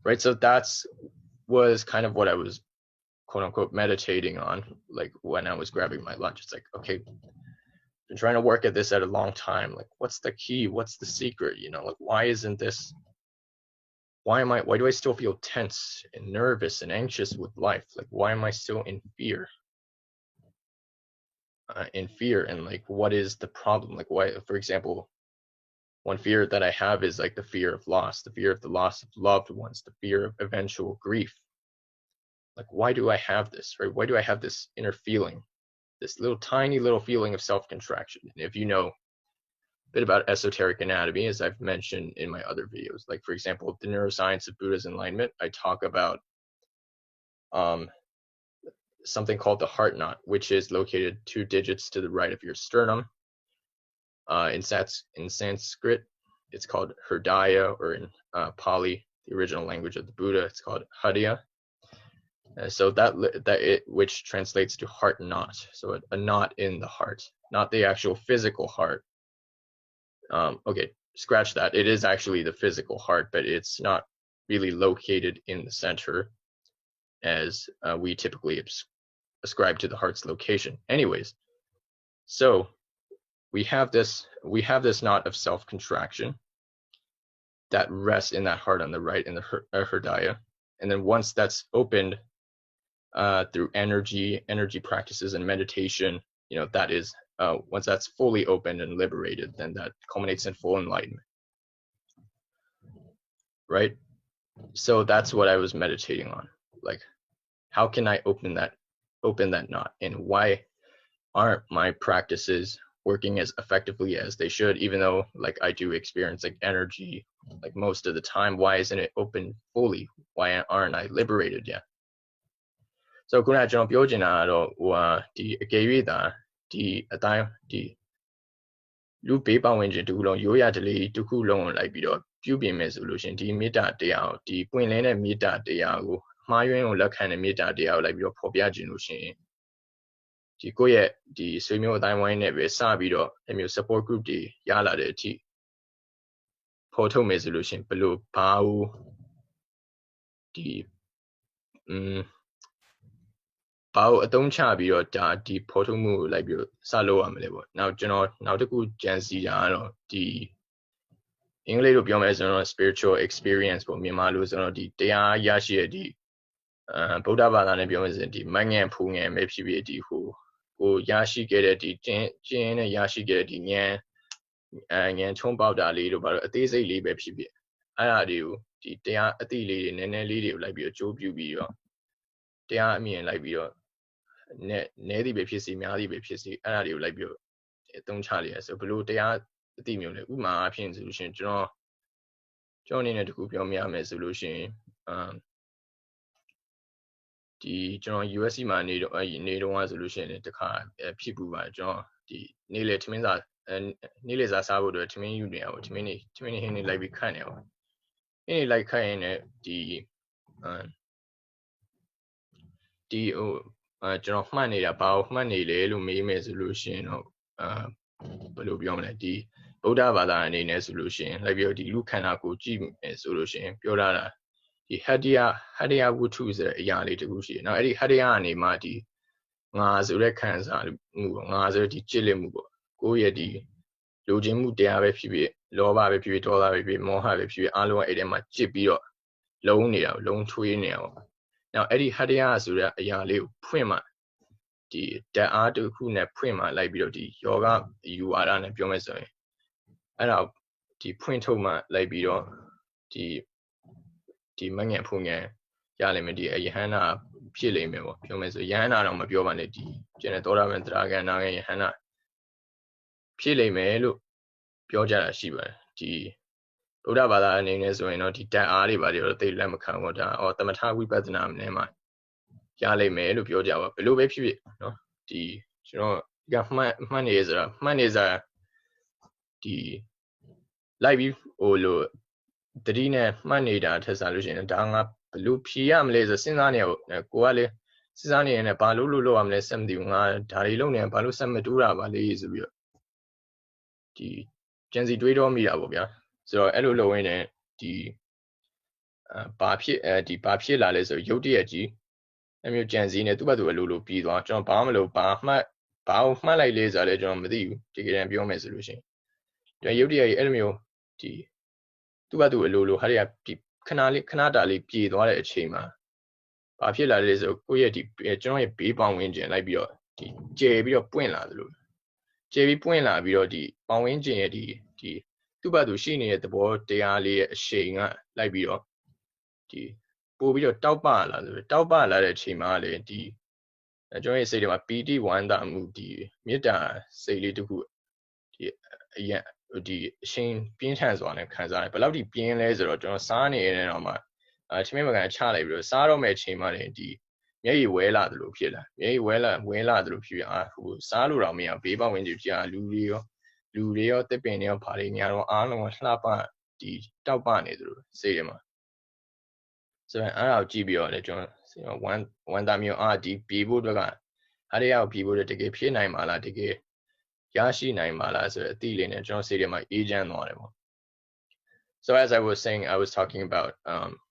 right? So was kind of what I was quote unquote meditating on, like when I was grabbing my lunch. It's like, okay, been trying to work at this at a long time. Like, what's the key? What's the secret? Like, why do I still feel tense and nervous and anxious with life? Like, why am I still in fear? And like, what is the problem? Like, why, for example, one fear that I have is like the fear of loss, the fear of the loss of loved ones, the fear of eventual grief. Like, why do I have this, right? Why do I have this inner feeling? this little tiny little feeling of self-contraction. And if you know a bit about esoteric anatomy, as I've mentioned in my other videos, like for example, the neuroscience of Buddha's enlightenment, I talk about something called the heart knot, which is located 2 digits to the right of your sternum. In Sanskrit, it's called Hridaya, or in Pali, the original language of the Buddha, it's called Hriday. So which translates to heart knot. So a knot in the heart, not the actual physical heart. Okay, scratch that. It is actually the physical heart, but it's not really located in the center as we typically ascribe to the heart's location. Anyways, so we have this knot of self-contraction that rests in that heart on the right, in the Hridaya. And then once that's opened through energy practices and meditation, that is, once that's fully opened and liberated, then that culminates in full enlightenment, right? So that's what I was meditating on. Like, how can I open that knot, and why aren't my practices working as effectively as they should, even though like I do experience like energy like most of the time? Why isn't it open fully? Why aren't I liberated yet? So ခုနကျွန်တော်ပြောချင်တာကတော့ဒီအကယ်၍သာဒီအတိုင်းဒီလူပေးပတ်ဝန်းကျင်တစ်ခုလုံးရိုးရာဓလေ့တစ်ခုလုံးကိုလိုက်ပြီးတော့ပြုပြင်မယ်ဆိုလို့ရှင်ဒီမေတ္တာတရားကိုဒီပွင့်လင်းတဲ့မေတ္တာတရားကိုမှားယွင်းကိုလက်ခံတဲ့မေတ္တာတရားကိုလိုက်ပြီးတော့ဖော်ပြခြင်းလို့ရှင်ဒီကိုယ့်ရဲ့ဒီဆွေမျိုးအတိုင်းဝိုင်းနဲ့ပဲစပြီးတော့အမျိုး support group တွေရလာတဲ့အထိဖော်ထုတ်မယ်ဆိုလို့ရှင်ဘယ်လိုဘာလို့ဒီဘာလို့အသုံးချပြီးတော့ဒါဒီဖော်ထုတ်မှုကိုလိုက်ပြီးတော့စလုပ်ရမလဲပေါ့နောက်ကျွန်တော်နောက်တစ်ခုကြံစီတာကတော့ဒီအင်္ဂလိပ်လိုပြောမယ်ဆိုတော့ spiritual experience ပေါ့မြန်မာလိုဆိုတော့ဒီတရားရရှိတဲ့ဒီဗုဒ္ဓဘာသာနဲ့ပြောမယ်ဆိုရင်ဒီမငယ်ဖူငယ်ပဲဖြစ်ဖြစ်ဒီကိုရရှိခဲ့တဲ့ဒီကျင်းနဲ့ရရှိခဲ့တဲ့ဒီဉာဏ်ချုံးပေါက်တာလေးတို့ဘာလို့အသေးစိတ်လေးပဲဖြစ်ဖြစ်အဲ့ဒါတွေကိုဒီတရားအသိလေးတွေနည်းနည်းလေးတွေကိုလိုက်ပြီးတော့ကြိုးပြပြီးတော့တရားအမြင်လိုက်ပြီးတော့နည်းသည်ပဲဖြစ်စီများသည်ပဲဖြစ်စီအဲ့ဒါတွေကိုလိုက်ပြီးတော့အသုံးချရဆိုဘလို့တရားအသိမျိုးလဲဥမာအဖြစ်ဆိုလို့ရှိရင်ကျွန်တော်အနေနဲ့တခုပြောပြရမယ်ဆိုလို့ရှိရင်ဒီကျွန်တော် USC မှာနေတော့ဆိုလို့ရှိရင်တခါဖြစ်ပူပါတယ်ကျွန်တော်ဒီနေ့လေထမင်းစားစားဖို့အတွက်ထမင်းယူနေရပါထမင်းဟင်းနေလိုက်ပြီးခန့်နေပါအင်းလိုက်ခန့်ရင်လည်းဒီကျွန်တော်မှတ်နေတာဘာလို့မှတ်နေလဲလို့မေးမယ်ဆိုလို့ရှိရင်တော့ဘယ်လိုပြောမလဲဒီဗုဒ္ဓဘာသာအနေနဲ့ဆိုလို့ရှိရင်လိုက်ပြီးတော့ဒီလူခန္ဓာကိုကြည့်မယ်ဆိုလို့ရှိရင်ပြောတာဒီဟတ္တယဝတ္ထုဆိုတဲ့အရာလေးတခုရှိတယ်။နောက်အဲ့ဒီဟတ္တယအနေမှာဒီငါဆိုတဲ့ခံစားမှုပေါ့ငါဆိုတဲ့ဒီจิตလက်မှုပေါ့ကိုယ့်ရဲ့ဒီလိုချင်မှုတရားပဲဖြစ်ဖြစ်လောဘပဲဖြစ်ဖြစ်ဒေါသပဲဖြစ်ဖြစ်မောဟပဲဖြစ်ဖြစ်အားလုံးအဲ့ထဲမှာจิตပြီးတော့လုံးထွေးနေတာပေါ့။နောက်အဲ့ဒီဟတ္တယဆိုတဲ့အရာလေးကိုဖွင့်မှဒီဓာတ်အားတစ်ခုနဲ့ဖွင့်မှလိုက်ပြီးတော့ဒီယောဂယူဝါဒနဲ့ပြောမယ်ဆိုရင်အဲ့ဒါဒီဖွင့်ထုတ်မှလိုက်ပြီးတော့ဒီမငယ်ဖူငယ်ရလိမ့်မယ်ဒီယဟန္တာဖြစ်လိမ့်မယ်ပေါ့ပြောမယ်ဆိုယဟန္တာတော့မပြောပါနဲ့ဒီကျန်တဲ့သောတာပန်သရဂံနာဂံယဟန္တာဖြစ်လိမ့်မယ်လို့ပြောကြတာရှိပါတယ်ဒီဗုဒ္ဓဘာသာအနေနဲ့ဆိုရင်တော့ဒီဓာတ်အားတွေပါတွေတော့သိလက်မခံဘူးဒါသမထဝိပဿနာနဲ့မှရလိမ့်မယ်လို့ပြောကြပါဘယ်လိုပဲဖြစ်ဖြစ်เนาะဒီကျွန်တော်ကမှတ်နေရဆိုတာမှတ်နေစားဒီလိုက်ပြီးလို့တတိနဲ့မှတ်နေတာထက်စားလို့ရှိရင်ဒါငါဘယ်လိုဖြေရမလဲဆိုစဉ်းစားနေကိုကလေစဉ်းစားနေရင်လည်းဘာလို့လုပ်ရမလဲစက်မသိဘူးငါဒါတွေလုပ်နေရင်ဘာလို့စက်မတူးတာပါလေဆိုပြီးတော့ဒီကြံစီတွေးတော့မိတာပေါ့ဗျာဆိုတော့အဲ့လိုလုပ်ရင်းနဲ့ဒီဘာဖြစ်လာလဲဆိုရုပ်တရက်ကြီးအမျိုးကြံစီနေသူ့ဘက်သူအလိုပြီးသွားကျွန်တော်ဘာမှမလုပ်ဘာမှတ်လိုက်လေဆိုတော့လည်းကျွန်တော်မသိဘူးဒီကနေ့ပြောမယ်ဆိုလို့ရှိရင်ရုပ်တရက်ကြီးအဲ့လိုမျိုးဒီသူ့ဘက်သူအလိုဟာတွေကခဏတာလေးပြေသွားတဲ့အချိန်မှာဘာဖြစ်လာလဲဆိုကိုယ့်ရဲ့ဒီကျွန်တော်ရဲ့ဘေးပေါင်ဝင်းကျင်လိုက်ပြီးတော့ဒီကျယ်ပြီးတော့ပွင့်လာသလိုကျယ်ပြီးပွင့်လာပြီးတော့ဒီပေါင်ဝင်းကျင်ရဲ့ဒီသူ့ဘက်သူရှိနေတဲ့သဘောတရားလေးရဲ့အရှိန်ကလိုက်ပြီးတော့ဒီပို့ပြီးတော့တောက်ပလာဆိုတောက်ပလာတဲ့အချိန်မှာလေဒီ ကျွန်တော်ရဲ့စိတ်ထဲမှာပီတိဝမ်းသာမှုဒီမေတ္တာစိတ်လေးတစ်ခုဒီအရင်ဒီအရှင်ပြင်းထန်စွာနဲ့ခံစားရတယ်ဘယ်လောက်ထိပြင်းလဲဆိုတော့ကျွန်တော်စားနေနေတော့မှထမင်းမကန်ချလိုက်ပြီးတော့စားတော့မဲ့အချိန်မှလည်းဒီမျက်ရည်ဝဲလာတယ်လို့ဖြစ်လာမျက်ရည်ဝဲလာတယ်လို့ဖြစ်ဟိုစားလို့တော့မရဘေးပတ်ဝန်းကျင်ကြာလူတွေရောတစ်ပင်တွေရောဘာတွေနေရာတော့အားလုံးလှပဒီတောက်ပနေသလိုစိတ်ထဲမှာဆိုတော့အဲ့ဒါကိုကြည့်ပြီးတော့လေကျွန်တော်ဝန်တာမျိုးဒီပြေဖို့အတွက်ကအားရအောင်ပြေဖို့တကယ်ဖြစ်နိုင်မှာလားတကယ်ရရှိနိုင်မှာလားဆိုတဲ့အသည့်လေးနဲ့ကျွန်တော်စိတ်ထဲမှာအေးချမ်းသွားတယ်ပေါ့ So as I was saying, I was talking about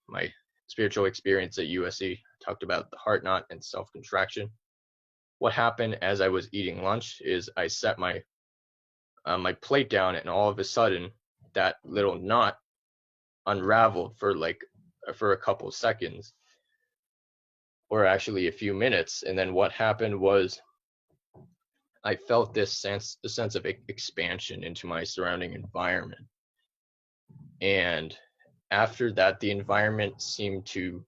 my spiritual experience at USC. Talked about the heart knot and self-contraction. What happened as I was eating lunch is I set my plate down, and all of a sudden, that little knot unraveled for a couple seconds, or actually a few minutes. And then what happened was I felt this sense of expansion into my surrounding environment. And after that, the environment seemed to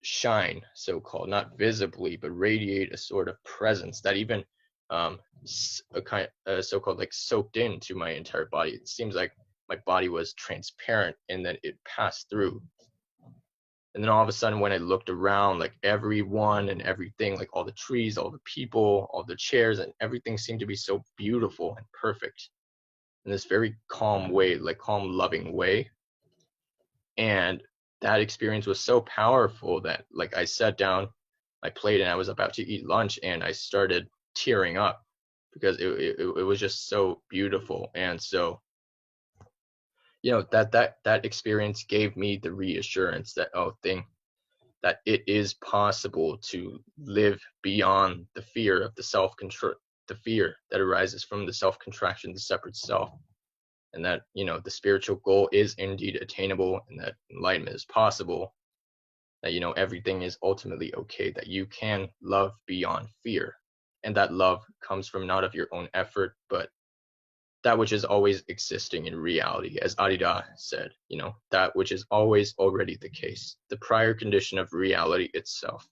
shine, so-called, not visibly, but radiate a sort of presence that even a kind so-called like soaked into my entire body. It seems like my body was transparent and then it passed through. And then all of a sudden, when I looked around, like everyone and everything, like all the trees, all the people, all the chairs, and everything seemed to be so beautiful and perfect in this very calm way, like calm, loving way. And that experience was so powerful that like I sat down my plate and I was about to eat lunch and I started tearing up because it was just so beautiful. And so, you know, that experience gave me the reassurance that that it is possible to live beyond the fear of the self-control, the fear that arises from the self-contraction, the separate self. And that, you know, the spiritual goal is indeed attainable and that enlightenment is possible, that, you know, everything is ultimately okay, that you can love beyond fear. And that love comes from not of your own effort, but that which is always existing in reality, as Adida said, you know, that which is always already the case, the prior condition of reality itself.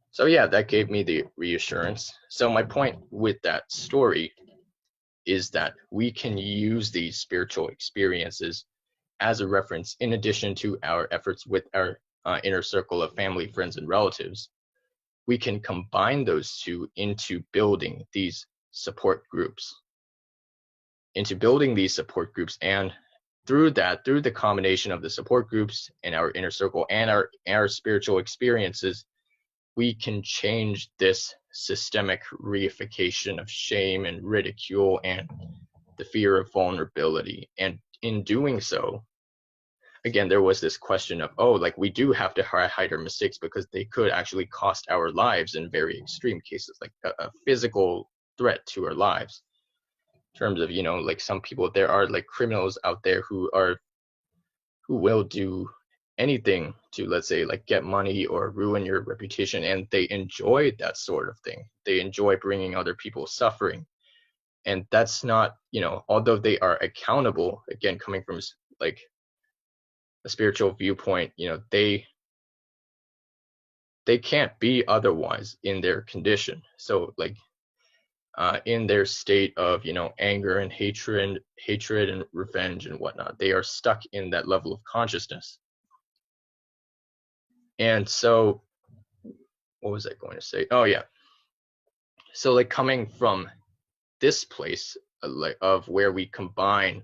So yeah, that gave me the reassurance. So my point with that story is that we can use these spiritual experiences as a reference in addition to our efforts with our inner circle of family, friends, and relatives. We can combine those two into building these support groups. And through the combination of the support groups and our inner circle and our spiritual experiences, we can change this systemic reification of shame and ridicule and the fear of vulnerability. And in doing so, again, there was this question of, like we do have to hide our mistakes because they could actually cost our lives in very extreme cases, like a physical threat to our lives. In terms of, you know, like some people, there are like criminals out there who will do anything to, let's say, like get money or ruin your reputation, and they enjoy that sort of thing. They enjoy bringing other people suffering. And that's not, you know, although they are accountable, again, coming from like a spiritual viewpoint, you know, they can't be otherwise in their condition. So like in their state of, you know, anger and hatred and revenge and whatnot, they are stuck in that level of consciousness. And so, what was I going to say? Oh yeah. So like coming from this place of where we combine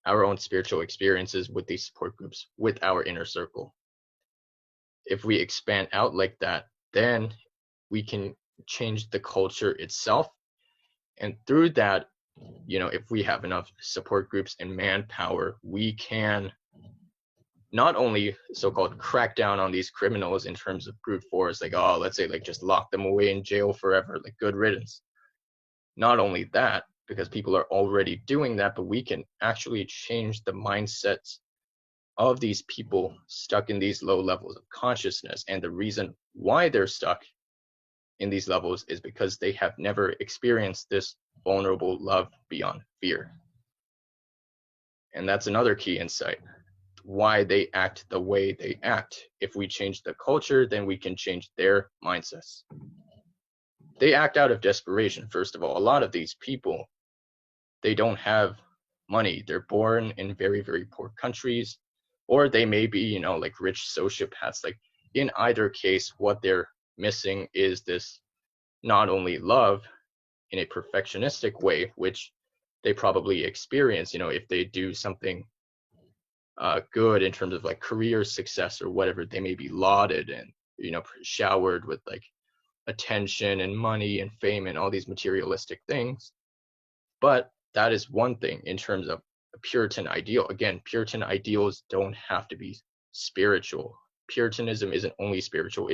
our own spiritual experiences with these support groups, with our inner circle, if we expand out like that, then we can change the culture itself. And through that, you know, if we have enough support groups and manpower, we can not only so-called crack down on these criminals in terms of brute force, like, let's say, like, just lock them away in jail forever, like good riddance. Not only that, because people are already doing that, but we can actually change the mindsets of these people stuck in these low levels of consciousness. And the reason why they're stuck in these levels is because they have never experienced this vulnerable love beyond fear. And that's another key insight. why they act the way they act. If we change the culture, then we can change their mindsets. They act out of desperation, first of all. A lot of these people, they don't have money. They're born in very, very poor countries, or they may be, you know, like rich sociopaths. Like in either case, what they're missing is this not only love in a perfectionistic way, which they probably experience, you know, if they do something good in terms of like career success or whatever, they may be lauded and, you know, showered with like attention and money and fame and all these materialistic things. But that is one thing in terms of a Puritan ideal. Again, Puritan ideals don't have to be spiritual. Puritanism isn't only spiritual,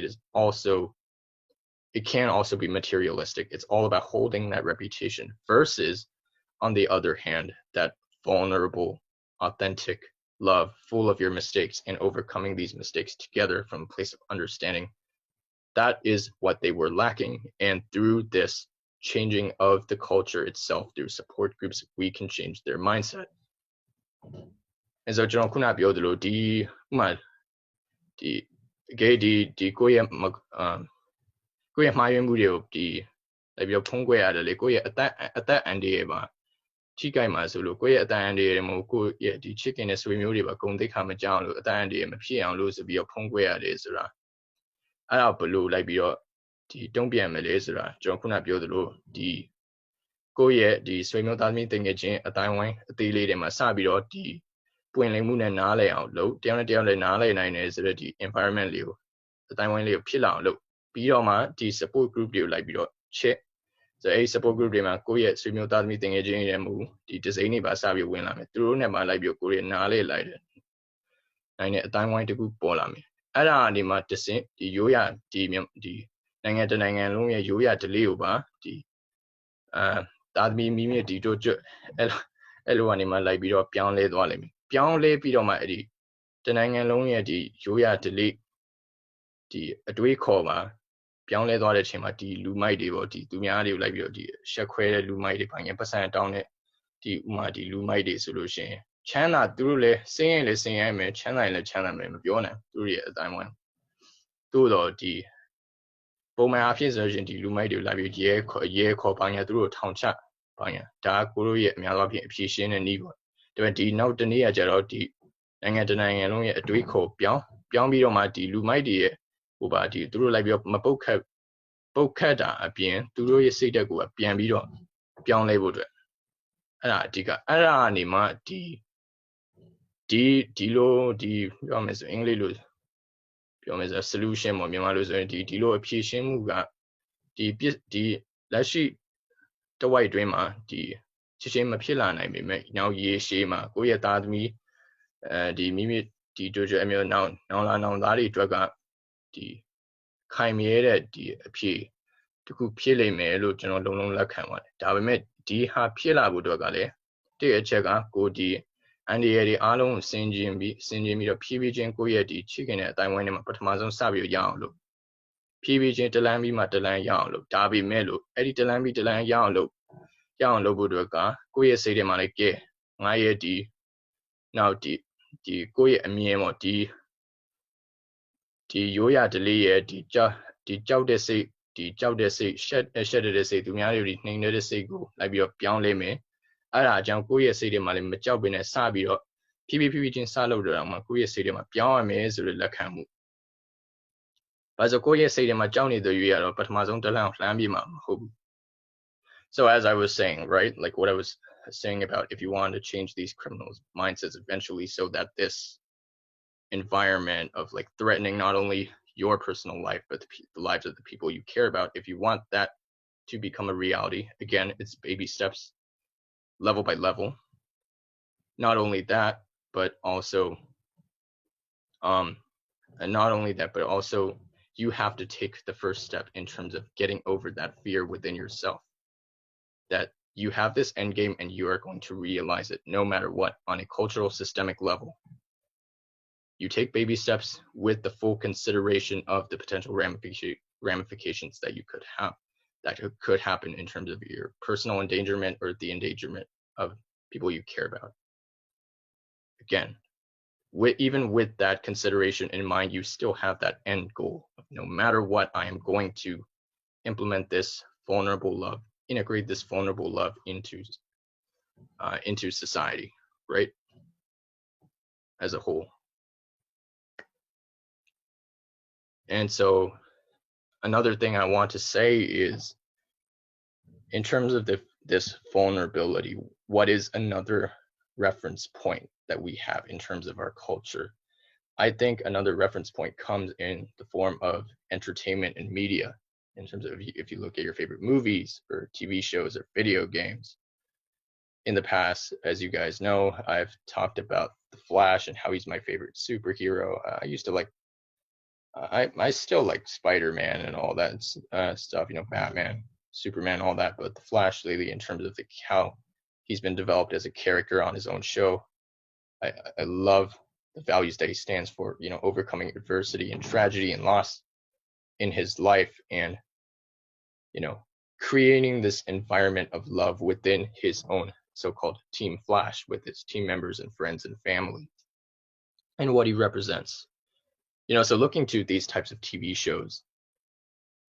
it can also be materialistic. It's all about holding that reputation versus, on the other hand, that vulnerable, authentic love, full of your mistakes and overcoming these mistakes together from a place of understanding. That is what they were lacking. And through this changing of the culture itself, through support groups, we can change their mindset. And so ကျွန်တော်ခုနပြောသလိုဒီဥမာဒီကိုယ့်ရဲ့မှားယွင်းမှုတွေကိုလိုက်ပြီးတော့ဖုံးကွယ်ရတယ်လေကိုယ့်ရဲ့အသက်အန္တရာယ်ပါထိခိုက်မှာဆိုလို့ကိုယ့်ရဲ့အသက်အန္တရာယ်တွေကိုယ့်ရဲ့ဒီချစ်ခင်တဲ့ဆွေမျိုးတွေပါဂုဏ်သိက္ခာမကြောက်အောင်လို့အသက်အန္တရာယ်မဖြစ်အောင်လို့ဆိုပြီးတော့ဖုံးကွယ်ရတယ်ဆိုတာအဲ့ဒါဘလို့လိုက်ပြီးတော့ဒီတုံ့ပြန်မယ်လေဆိုတာကျွန်တော်ခုနပြောသလိုဒီကိုယ့်ရဲ့ဒီဆွေမျိုးသားသမီးတငယ်ချင်းအတိုင်းဝိုင်းအသေးလေးတွေမှာစပြီးတော့ဒီပွင့်လင်းမှုနဲ့နားလည်အောင်လုပ်တယောက်နဲ့တယောက်လည်းနားလည်နိုင်တယ်ဆိုတော့ဒီ environment လေးကိုအတိုင်းဝိုင်းလေးကိုဖြစ်လာအောင်လုပ်ပြီးတော့မှဒီ support group တွေကိုလိုက်ပြီးတော့ချက်ဆိုတော့အဲ့ support group တွေမှာကိုယ့်ရဲ့ဆွေမျိုးသားသမီးတငယ်ချင်းတွေမူဒီ design တွေပါစပြီးဝင်လာမယ်သူတို့နဲ့မှလိုက်ပြီးကိုယ်တွေနားလည်လိုက်တယ်နိုင်တဲ့အတိုင်းဝိုင်းတစ်ခုပေါ်လာမယ်အဲ့ဒါအနေမှာတစင်ဒီရိုးရဒီနိုင်ငံတနိုင်ငံလုံးရဲ့ရိုးရဓလေ့ကိုပါဒီသားသမီးမိမိဒီတို့ကျွတ်အဲ့လိုအနေမှာလိုက်ပြီးတော့ပြောင်းလဲသွားလိမ့်မယ်ပြောင်းလဲပြီးတော့မှအဲ့ဒီတနိုင်ငံလုံးရဲ့ဒီရိုးရဓလေ့ဒီအတွေးခေါ်ပါပြောင်းလဲသွားတဲ့အချိန်မှာဒီလူမိုက်တွေပေါ့ဒီသူများတွေကိုလိုက်ပြီးတော့ဒီရှက်ခွဲတဲ့လူမိုက်တွေပိုင်းပတ်စံတောင်းတဲ့ဒီဥမာဒီလူမိုက်တွေဆိုလို့ရှိရင်ချမ်းသာသူတို့လည်းစင်းရင်လည်းစင်းရမယ်ချမ်းသာရင်လည်းချမ်းသာမယ်မပြောနိုင်သူတို့ရဲ့အတိုင်းဝိုင်းတို့တော့ဒီပုံမှန်အဖြစ်ဆိုရင်ဒီလူမိုက်တွေလိုက်ပြီးရဲခေါ်ပိုင်းရသူတို့ထောင်ချပိုင်းရဒါကိုတို့ရဲ့အများသောအားဖြင့်အဖြေရှင်းတဲ့နည်းပေါ့ဒါပေမဲ့ဒီနောက်တနေ့ကကျတော့ဒီနိုင်ငံတနိုင်ငံလုံးရဲ့အတွေးခေါ်ပြောင်းပြီးတော့မှဒီလူမိုက်တွေရဲ့ဟိုပါဒီသူတို့လိုက်ပြီးတော့မပုတ်ခတ်တာအပြင်သူတို့ရဲ့စိတ်ဓာတ်ကိုပြန်ပြီးတော့ပြောင်းလဲဖို့အတွက်အဲ့ဒါအဓိကအဲ့ဒါအနေမှာဒီလိုဒီပြောမယ်ဆိုအင်္ဂလိပ်လိုပြောမယ်ဆို solution ပေါ့မြန်မာလိုဆိုရင်ဒီလိုအဖြေရှင်းမှုကဒီလက်ရှိတဝိုက်တွင်းမှာဒီချက်ချင်းမဖြစ်လာနိုင်ပေမဲ့နောက်ရေရှည်မှာကိုယ့်ရဲ့သားသမီးဒီမိမိဒီတို့ကျအမျိုးနောင်လာနောင်သားတွေအတွက်ကဒီခိုင်မြဲတဲ့ဒီအဖြေတခုဖြစ်လိမ့်မယ်လို့ကျွန်တော်လုံးလက်ခံပါတယ်ဒါပေမဲ့ဒီဟာဖြစ်လာဖို့အတွက်ကလည်းတစ်အချက်ကကိုဒီအန်ဒီရီအားလုံးဆင်ကျင်ပြီးတော့ဖြည်းဖြည်းချင်းကိုယ့်ရဲ့ဒီချစ်ခင်တဲ့အတိုင်းဝိုင်းထဲမှာပထမဆုံးစပြီးရအောင်လို့ဖြည်းဖြည်းချင်းတလန်းပြီးမှတလန်းရအောင်လို့ဒါပေမဲ့လို့အဲ့ဒီတလန်းပြီးတလန်းရအောင်လို့ဖို့အတွက်ကကိုယ့်ရဲ့စိတ်ထဲမှာလည်းကဲငါရဲ့ဒီနောက်ဒီကိုယ့်ရဲ့အမြင်ပေါ့ဒီရိုးရဓလေ့ရဲ့ဒီကြောက်တဲ့စိတ်ရှက်တဲ့စိတ်သူများတွေနှိမ်နေတဲ့စိတ်ကိုလိုက်ပြီးတော့ပြောင်းလဲမယ်အဲ့ဒါအကြောင်းကိုယ့်ရဲ့စိတ်ထဲမှာလည်းမကြောက်ပင်နဲ့စပြီးတော့ဖြည်းဖြည်းချင်းစလုပ်တော့မှကိုယ့်ရဲ့စိတ်ထဲမှာပြောင်းရမယ်ဆိုတဲ့လက်ခံမှုဘာလို့ကိုယ့်ရဲ့စိတ်ထဲမှာကြောက်နေတဲ့ရွေးရတော့ပထမဆုံးတလန့်လှမ်းပြီးမှမဟုတ်ဘူး So as I was saying right like what I was saying about if you want to change these criminals mindsets eventually so that this environment of like threatening not only your personal life but the lives of the people you care about if you want that to become a reality again it's baby steps level by level not only that but also you have to take the first step in terms of getting over that fear within yourself that you have this end game and you are going to realize it no matter what on a cultural systemic level you take baby steps with the full consideration of the potential ramifications that you could have that could happen in terms of your personal endangerment or the endangerment of people you care about. Again, even with that consideration in mind, you still have that end goal. No matter what, I am going to implement this vulnerable love, integrate this vulnerable love into society, right? As a whole. And so another thing I want to say is, in terms of this vulnerability, what is another reference point that we have in terms of our culture? I think another reference point comes in the form of entertainment and media, in terms of if you look at your favorite movies or TV shows or video games. In the past, as you guys know, I've talked about The Flash and how he's my favorite superhero. I used to like, I still like Spider-Man and all that stuff, Batman, Superman, all that. But The Flash lately, in terms of how he's been developed as a character on his own show, I love the values that he stands for, overcoming adversity and tragedy and loss in his life, and creating this environment of love within his own so-called Team Flash, with his team members and friends and family, and what he represents. So looking to these types of TV shows,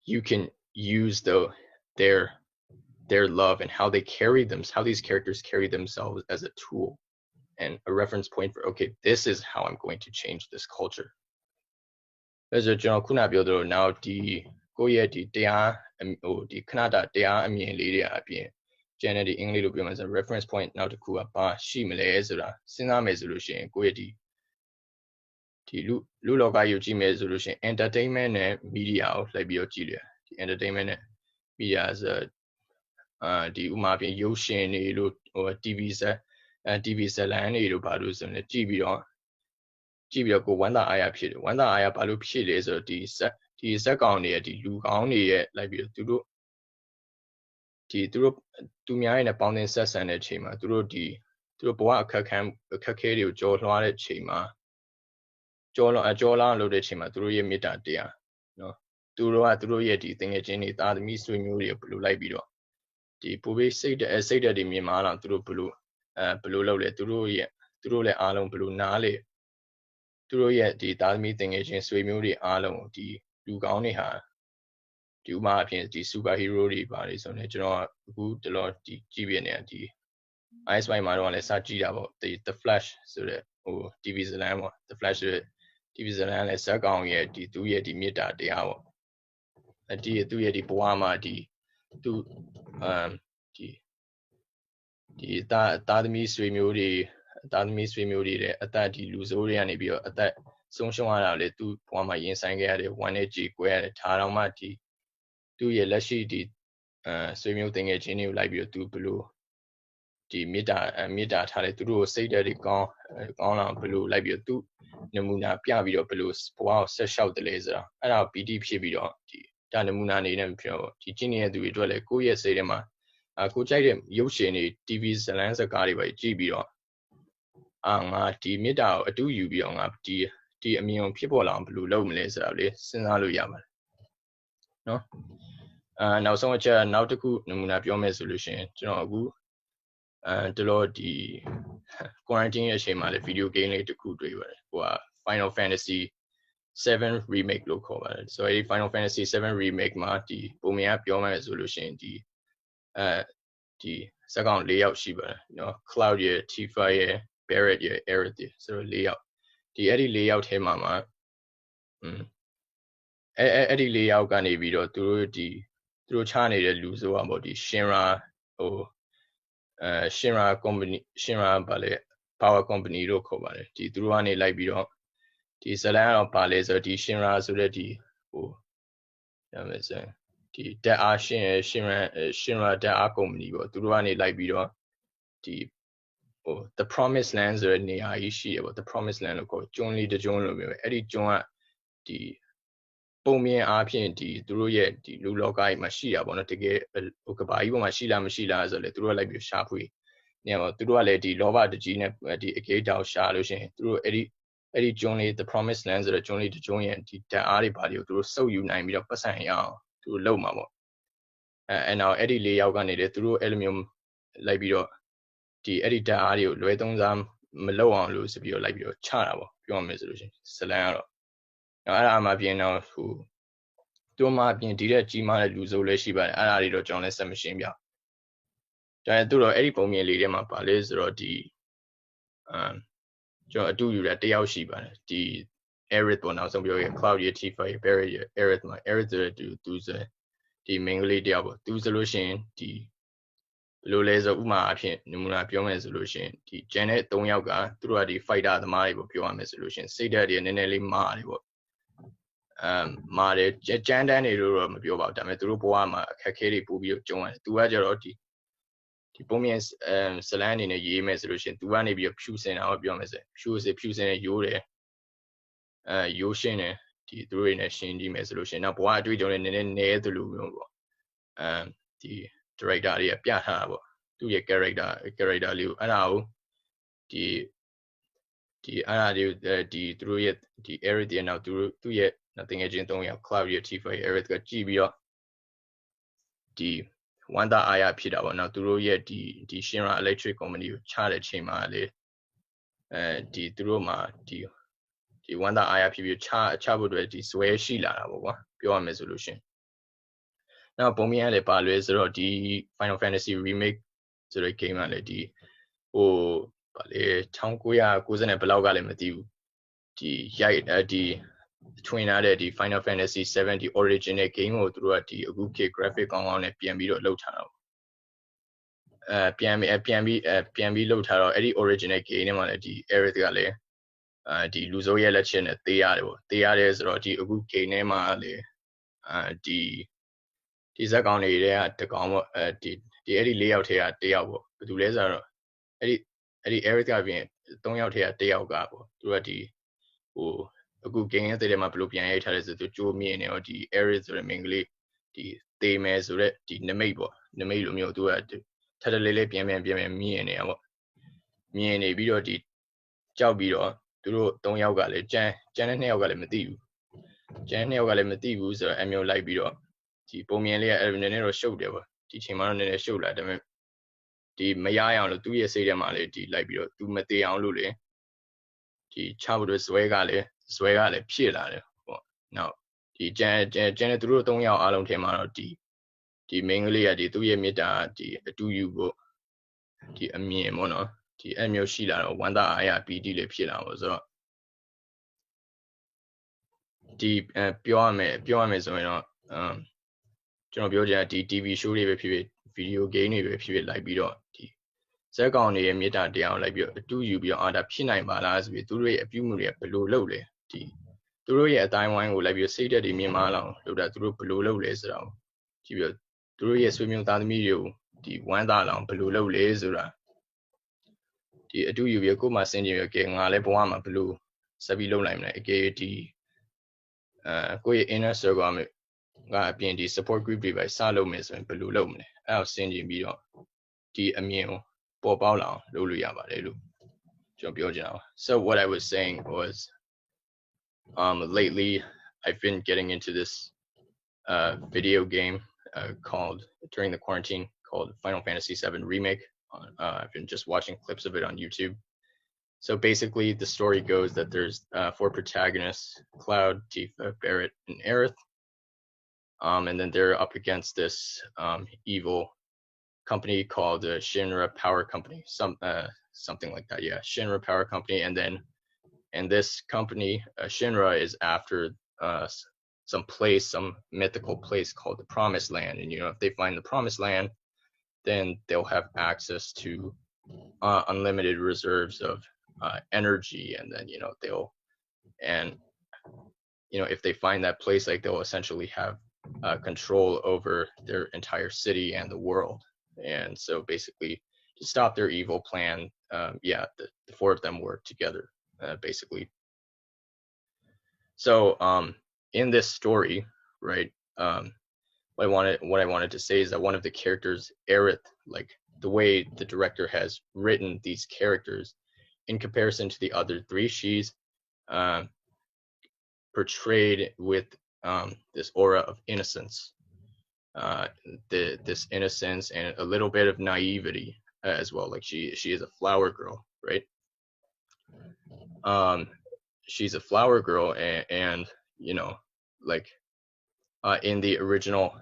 you can use their love and how these characters carry themselves as a tool and a reference point for, okay, this is how I'm going to change this culture. အဲဆိုကျွန်တော်ခုနပြောသလို now ကိုယ့်ရဲ့တရားခဏတာတရားအမြင်လေးတွေအပြင် channel အင်္ဂလိပ်လိုပြောမှဆို reference point နောက်တစ်ခုကဘာရှိမလဲဆိုတာစဉ်းစားမယ်ဆိုလို့ရှိရင်ကိုယ့်ရဲ့လူလောကကြီးကိုကြည့်မယ်ဆိုလို့ရှိရင် entertainment နဲ့ media ကိုလိုက်ပြီးတော့ကြည့်တယ် entertainment နဲ့ media ဆိုဥမာပြင်ရုပ်ရှင်တွေလို့TV ဇာတ်လမ်းတွေလို့ဘာလို့ဆိုရင်ကြည့်ပြီးတော့ကိုဝမ်းသာအားရဖြစ်တယ်ဝမ်းသာအားရဘာလို့ဖြစ်လဲဆိုတော့ဒီဇက်ကောင်တွေရဲ့ဒီလူကောင်းတွေရဲ့လိုက်ပြီးတော့သူတို့သူများရဲ့ပေါင်းသင်းဆက်ဆံတဲ့ချိန်မှာသူတို့ဘဝအခက်ခဲတွေကိုကြော်လွှားတဲ့ချိန်မှာကြော်လွှားလို့တဲ့ချိန်မှာသူတို့ရဲ့မေတ္တာတရားနော်သူတို့ရဲ့ဒီသင်ငယ်ချင်းတွေသားသမီးဆွေမျိုးတွေဘယ်လိုလိုက်ပြီးတော့ဒီပိုပြီးစိတ်ဓာတ်တွေမြင်မာအောင်သူတို့ဘယ်လိုလုပ်လဲသူတို့လည်းအားလုံးဘယ်လိုနားလေသူတို့ရဲ့ဒီသားသမီးသင်ငယ်ချင်းဆွေမျိုးတွေအားလုံးဒီလူကောင်းတွေဟာဒီဥမာအဖြစ်ဒီ super hero တွေပါတယ်ဆိုတော့ကျွန်တော်အခုတလောဒီကြည့်ပြနေတာဒီ ice spy မှာတော့လည်းစကြည့်တာပေါ့ the flash ဆိုတဲ့TV ဇာတ်လမ်းပေါ့ the flash ဆိုတဲ့ TV ဇာတ်လမ်းလည်းဇက်ကောင်ရဲ့သူ့ရဲ့ဒီမေတ္တာတရားပေါ့သူ့ရဲ့ဒီဘဝမှာဒီသားသမီးဆွေမျိုးတွေတဲ့အသက်ဒီလူဆိုးတွေကနေပြီးတော့အသက်ဆုံးရှုံးရတာလေသူ့ဘဝမှာရင်ဆိုင်ခဲ့ရတယ်ဝမ်းနဲ့ကြေကွဲရတယ်ဒါတော့မှသူ့ရဲ့လက်ရှိဒီဆွေမျိုးတင်ငယ်ချင်းတွေကိုလိုက်ပြီးတော့သူဘလို့ဒီမေတ္တာထားတယ်သူတို့စိတ်ဓာတ်တွေကောင်းလာဘလို့လိုက်ပြီးတော့သူနမူနာပြပြီးတော့ဘလို့ဘဝကိုဆက်လျှောက်တယ်လေဆိုတာအဲ့ဒါပီတိဖြစ်ပြီးတော့ဒီဒါနမူနာအနေနဲ့ပြောဒီကျင့်နေတဲ့သူတွေအတွက်လည်းကိုယ့်ရဲ့စိတ်ထဲမှာကိုကြိုက်တဲ့ရုပ်ရှင်တွေ TV ဇာတ်လမ်းစကားတွေပဲကြည့်ပြီးတော့ငါဒီမေတ္တာကိုအတူယူပြီးတော့ငါဒီအမြင်ကိုဖြစ်ပေါ်လာအောင်ဘယ်လိုလုပ်မလဲဆိုတာလေစဉ်းစားလို့ရပါတယ်နော်နောက်ဆုံးအချက်နောက်တစ်ခုနမူနာပြောမယ်ဆိုလို့ရှိရင်ကျွန်တော်အခုတလို့ဒီ quarantine ရဲ့အချိန်မှာလေ video game လေးတစ်ခုတွေ့ပါတယ်ဟိုက Final Fantasy 7 remake လို့ခေါ်ပါတယ်ဆိုတော့ဒီ Final Fantasy 7 remake မှာဒီပုံမြင်ကပြောမယ်ဆိုလို့ရှိရင်ဒီဇက်ကောင်၄ယောက်ရှိပါတယ်နော် Cloud ရဲ့ Tifa ရဲ့ Barret ရဲ့ Aerith ရဲ့ဆိုတော့၄ယောက်အဲ့ဒီ၄ယောက်ထဲမှာအဲ့ဒီ၄ယောက်ကနေပြီးတော့သူတို့ချနေတဲ့လူဆိုတာပေါ့ဒီ Shinra Shinra company Shinra ဘာလဲ power company လို့ခေါ်ပါတယ်ဒီသူတို့ကနေလိုက်ပြီးတော့ဒီဇလန်ကတော့ဘာလဲဆိုတော့ဒီ Shinra ဆိုတဲ့ဒီရမယ်ဆိုဒီတက်အားShinra တက်အား company ပေါ့သူတို့ကနေလိုက်ပြီးတော့ဒီ the promised land ဆိုတဲ့နေရာကြီးရှိတယ်ပေါ့ the promised land လို့ခေါ်ကျွန်းလေးတစ်ကျွန်းလို့ပြောတယ်အဲ့ဒီကျွန်းကဒီပုံမြင်အားဖြင့်ဒီသူတို့ရဲ့ဒီလူလောကကြီးမှာရှိတာပေါ့နော်တကယ်ကဘာကြီးပေါ်မှာရှိလားမရှိလားဆိုတော့လေသူတို့ကလိုက်ပြီးရှာဖွေနေမှာသူတို့ကလည်းဒီလောဘတကြီးနဲ့ဒီအကေးတောင်ရှာလို့ရှိရင်သူတို့အဲ့ဒီကျွန်းလေး the promised land ဆိုတဲ့ကျွန်းလေးတစ်ကျွန်းရဲ့ဒီဓာတ်အားတွေဘာတွေကိုသူတို့စုပ်ယူနိုင်ပြီးတော့ပတ်စံရအောင်သူတို့လုပ်မှာပေါ့အဲ့နောက်အဲ့ဒီ၄ယောက်ကနေလေသူတို့အဲ့လိုမျိုးလိုက်ပြီးတော့ဒီအဲ့ဒီဓာတ်အားတွေကိုလွယ်သုံးစား မလောက်အောင်လို့ဆိုပြီးတော့လိုက်ပြီးတော့ချတာပေါ့ပြောရမယ်ဆိုလို့ရှိရင်ဇလန်ကတော့အဲ့ဒါမှပြင်တော့ဟိုသူမှပြင်ဒီတဲ့ကြီးမားတဲ့လူစိုးလည်းရှိပါတယ်အဲ့ဒါတွေတော့ကျွန်တော်လည်းဆက်မရှင်းပြဒါပေမဲ့သူတော့အဲ့ဒီပုံမြင်လေးထဲမှာပါလေဆိုတော့ဒီကျွန်တော်အတူယူတာတယောက်ရှိပါတယ်ဒီ Aerith ပေါ့နောက်ဆုံးပြောရ Cloudy T5 Barrett Aerith မှာ Aerith ဆိုတဲ့သူဆိုဒီမိန်းကလေးတယောက်ပေါ့သူဆိုလို့ရှိရင်ဒီဘယ်လိုလဲဆိုဥမာအဖြစ်နမူနာပြောမယ်ဆိုလို့ရှိရင်ဒီကျန်တဲ့3ယောက်ကသူတို့ကဒီ fighter သမားတွေပေါ့ပြောရမယ်ဆိုလို့ရှိရင်စိတ်ဓာတ်တွေနည်းနည်းလေးမာတယ်ပေါ့မာတယ်ကြမ်းတမ်းနေလို့တော့မပြောပါဘူးဒါပေမဲ့သူတို့ဘဝမှာအခက်အခဲတွေပို့ပြီးတော့ကြုံရတယ်သူကကြတော့ဒီပုံမြင်ဇလန်းအနေနဲ့ရေးမယ်ဆိုလို့ရှိရင်သူကနေပြီးတော့ဖြူစင်တာပေါ့ပြောမယ်ဆိုဖြူစင်ရိုးတယ်ရိုးရှင်းတယ်ဒီသူတို့တွေနဲ့ရှင်းကြည့်မယ်ဆိုလို့ရှိရင်နောက်ဘဝအတွေ့အကြုံတွေနည်းနည်းနဲသလိုမျိုးပေါ့ဒီ director တွေကပြထားတာပေါ့သူ့ရဲ့ character လေးကိုအဲ့ဒါကိုဒီအဲ့ဒါလေးဒီသူတို့ရဲ့ဒီ Eric ရဲ့နောက်သူ့ရဲ့တကယ်ချင်း3ယောက် Cloudy T5 Eric ကကြည့်ပြီးတော့ဒီဝမ်တာအာရဖြစ်တာပေါ့နော်သူတို့ရဲ့ဒီ Shinra Electric Company ကိုချတဲ့ချိန်မှာလေဒီသူတို့မှာဒီဝမ်တာအာရဖြစ်ပြီးချဖို့အတွက်ဒီဇွဲရှိလာတာပေါ့ကွာပြောရမယ်ဆိုလို့ရှင်နောက်ပုံမြင်ရလေပါလွဲဆိုတော့ဒီ Final Fantasy Remake ဆိုတဲ့ game ကလည်းဒီဟိုဗာလေ1990နဲ့ဘယ်လောက်ကလည်းမသိဘူးဒီရိုက်ဒီထွင်ထားတဲ့ဒီ Final Fantasy 7ဒီ original game ကိုသူတို့ကဒီအခုခေတ် graphic ကောင်းကောင်းနဲ့ပြန်ပြီးတော့လုပ်ထားတာပေါ့ပြန်ပြီးလုပ်ထားတော့အဲ့ဒီ original game ထဲမှာလည်းဒီ Aerith ကလည်းဒီလူစိုးရဲ့လက်ချက်နဲ့တေးရတယ်ပေါ့တေးရတယ်ဆိုတော့ဒီအခု game ထဲမှာလည်းဒီဇက်ကောင်တွေကတကောင်ပေါ့ဒီအဲ့ဒီ4ယောက်ထဲက1ယောက်ပေါ့ဘယ်သူလဲဆိုတော့အဲ့ဒီ Eric ကပြင်3ယောက်ထဲက1ယောက်ကပေါ့သူကဒီဟိုအခု game ရဲ့ထဲမှာဘယ်လိုပြန်ရိုက်ထားလဲဆိုသူကြိုးမြင်နေတော့ဒီ Eric ဆိုတဲ့မိန်းကလေးဒီတေးမယ်ဆိုတော့ဒီနမိတ်ပေါ့နမိတ်လိုမျိုးသူကထထလေးလေးပြန်မြင်နေတာပေါ့မြင်နေပြီးတော့ဒီကြောက်ပြီးတော့သူတို့3ယောက်ကလည်းကျန်တဲ့2ယောက်ကလည်းမသိဘူးကျန်တဲ့2ယောက်ကလည်းမသိဘူးဆိုတော့အမျိုးလိုက်ပြီးတော့ဒီပုံမြင်လေးကအဲ့နည်းနည်းတော့ရှုပ်တယ်ပေါ့ဒီချိန်မှာတော့နည်းနည်းရှုပ်လာတယ်ဒါပေမဲ့ဒီမရအောင်လို့သူ့ရဲ့စိတ်ထဲမှာလေဒီလိုက်ပြီးတော့သူမသေးအောင်လို့လေဒီချဖို့အတွက်ဇွဲကလည်းဖြစ်လာတယ်ပေါ့နောက်ဒီကျန်တဲ့သူတို့3ယောက်အားလုံးထဲမှာတော့ဒီမိန်းကလေးကဒီသူ့ရဲ့မေတ္တာဒီအတူယူဖို့ဒီအမြင်ပေါ့နော်ဒီအမျိုးရှိလာတော့ဝမ်းသာအားရပီတိလေးဖြစ်လာပေါ့ဆိုတော့ဒီပြောရမယ်ဆိုရင်တော့ကျွန်တော်ပြောချင်တာဒီ TV show တွေပဲဖြစ်ဖြစ် video game တွေပဲဖြစ်ဖြစ်လိုက်ပြီးတော့ဒီဇက်ကောင်တွေရဲ့မေတ္တာတရားကိုလိုက်ပြီးတော့အတူယူပြီးတော့ဒါဖြစ်နိုင်ပါလားဆိုပြီးသူတို့ရဲ့အပြုမှုတွေကဘယ်လိုလုပ်လဲဒီသူတို့ရဲ့အတိုင်းဝိုင်းကိုလိုက်ပြီးစိတ်ဓာတ်တွေမြင်မာအောင်လုပ်တာသူတို့ဘယ်လိုလုပ်လဲဆိုတာကိုကြည့်ပြီးတော့သူတို့ရဲ့ဆွေမျိုးသားသမီးတွေကိုဒီဝမ်းသာအောင်ဘယ်လိုလုပ်လဲဆိုတာဒီအတူယူပြီးကိုယ်မှစဉ်းကျင်ပြီးကဲငါလည်းဘဝမှာဘယ်လိုဆက်ပြီးလုပ်နိုင်မလဲအကယ်ဒီကိုယ့်ရဲ့ inner circle မှာကအပြင်ဒီ support group တွေပဲစလုပ်မယ်ဆိုရင်ဘယ်လိုလုပ်မလဲအဲ့ဒါစဉ်းကျင်ပြီးတော့ဒီအမြင်ကိုပေါ်ပေါက်လာအောင်လုပ်လို့ရပါတယ်လို့ကျွန်တော်ပြောချင်တာပါ so what I was saying was lately I've been getting into this video game called during the quarantine called Final Fantasy 7 Remake I've been just watching clips of it on YouTube so basically the story goes that there's 4 protagonists Cloud, Tifa, Barrett and Aerith and then they're up against this evil company called the Shinra Power Company, something like that. Yeah, Shinra Power Company, and this company Shinra is after some mythical place called the Promised Land, and if they find the Promised Land, then they'll have access to unlimited reserves of energy, and then if they find that place, like they'll essentially have control over their entire city and the world. And so basically to stop their evil plan the 4 of them work together basically so in this story right what I wanted to say is that one of the characters Aerith like the way the director has written these characters in comparison to the other 3 she's portrayed with this aura of innocence this innocence and a little bit of naivety as well like she is a flower girl right she's a flower girl, and you know, like in the original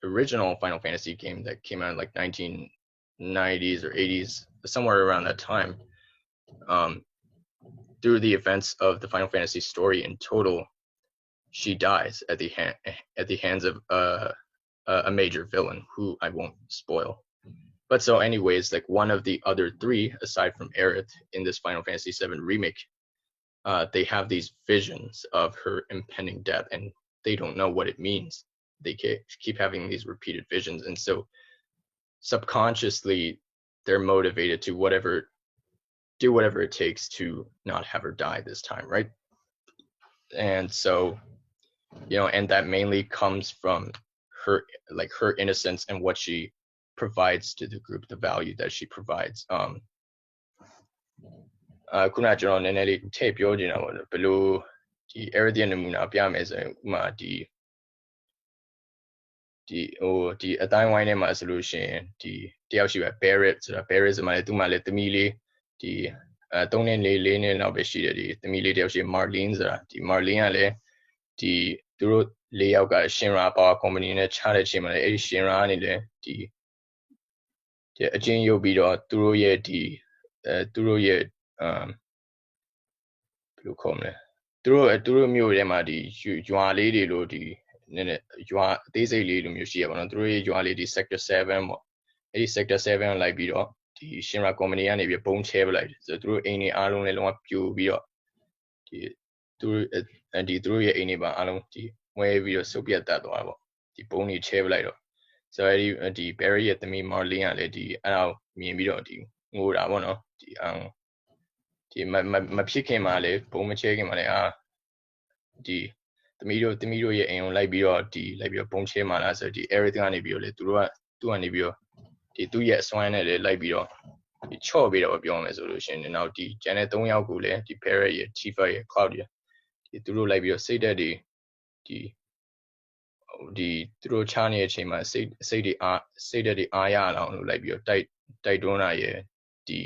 Final Fantasy game that came out in like 1990s or 80s, somewhere around that time, through the events of the Final Fantasy story in total, she dies at the hands of a major villain who I won't spoil. But so anyways, like one of the other three, aside from Aerith in this Final Fantasy VII remake, they have these visions of her impending death, and they don't know what it means. They keep having these repeated visions, and so subconsciously they're motivated to do whatever it takes to not have her die this time, right? And so, and that mainly comes from her innocence and what she provides to the group, the value that she provides. ခုနကျွန်တော်နည်းနည်းလေးထည့်ပြောချင်တာပေါ့နော်ဘယ်လိုဒီ Arithmetic နမူနာပြမယ်ဆိုရင်ဥပမာဒီအတိုင်းဝိုင်းထဲမှာဆိုလို့ရှိရင်ဒီတယောက်ရှိပါ Barrett ဆိုတာ Barrett ဆိုမှလည်းသူ့မှာလည်းသမီးလေးဒီ3နှစ်4နှစ်လောက်ပဲရှိတယ်ဒီသမီးလေးတယောက်ရှိ Marlene ဆိုတာဒီ Marlene ကလည်းဒီသူတို့၄ယောက်က Shinra Power Company နဲ့ခြားတဲ့ချိန်မှာလည်းအဲ့ဒီ Shinra ကနေလည်းဒီအချင်းရုပ်ပြီးတော့သူတို့ရဲ့ဘယ်လိုခေါ်မလဲသူတို့မျိုးထဲမှာဒီရွာလေးတွေလို့ဒီနည်းနည်းရွာအသေးစိတ်လေးလိုမျိုးရှိရပါတော့သူတို့ရဲ့ရွာလေးဒီ sector 7ပေါ့အဲ့ဒီ sector 7ကိုလိုက်ပြီးတော့ဒီ Shinra Company ကနေပြီးပုံချဲပလိုက်တယ်ဆိုတော့သူတို့အိမ်တွေအားလုံးလည်းလုံးဝပြိုပြီးတော့ဒီသူတို့ရဲ့အိမ်တွေပါအားလုံးဒီမွဲပြီးတော့စုပ်ပြတ်တတ်သွားတာပေါ့ဒီပုံတွေချဲပလိုက်တော့ဆိုတော့ဒီ Barry ရဲ့သမီး Marlene ကလည်းဒီအဲ့ဒါကိုမြင်ပြီးတော့ဒီငိုတာပေါ့နော်ဒီမဖြစ်ခင်မှာလေဘုံမချဲခင်မှာလေဒီသမီးတို့ရဲ့အိမ်ကိုလိုက်ပြီးတော့ဘုံချဲမှာလားဆိုတော့ဒီ Eric ကနေပြီးတော့လေသူကနေပြီးတော့ဒီသူ့ရဲ့အစွမ်းနဲ့လေလိုက်ပြီးတော့ဒီချော့ပြီးတော့ပြောမယ်ဆိုလို့ရှိရင်နောက်ဒီကျန်တဲ့3ယောက်ကိုလည်းဒီ Barrett ရဲ့ Tifa ရဲ့ Cloud ရဲ့ဒီသူတို့လိုက်ပြီးတော့စိတ်ဓာတ်တွေဒီသူတို့ချနေတဲ့အချိန်မှာစိတ်ဓာတ်တွေအားရအောင်လို့လိုက်ပြီးတော့တိုက်တွန်းတာရဲ့ဒီ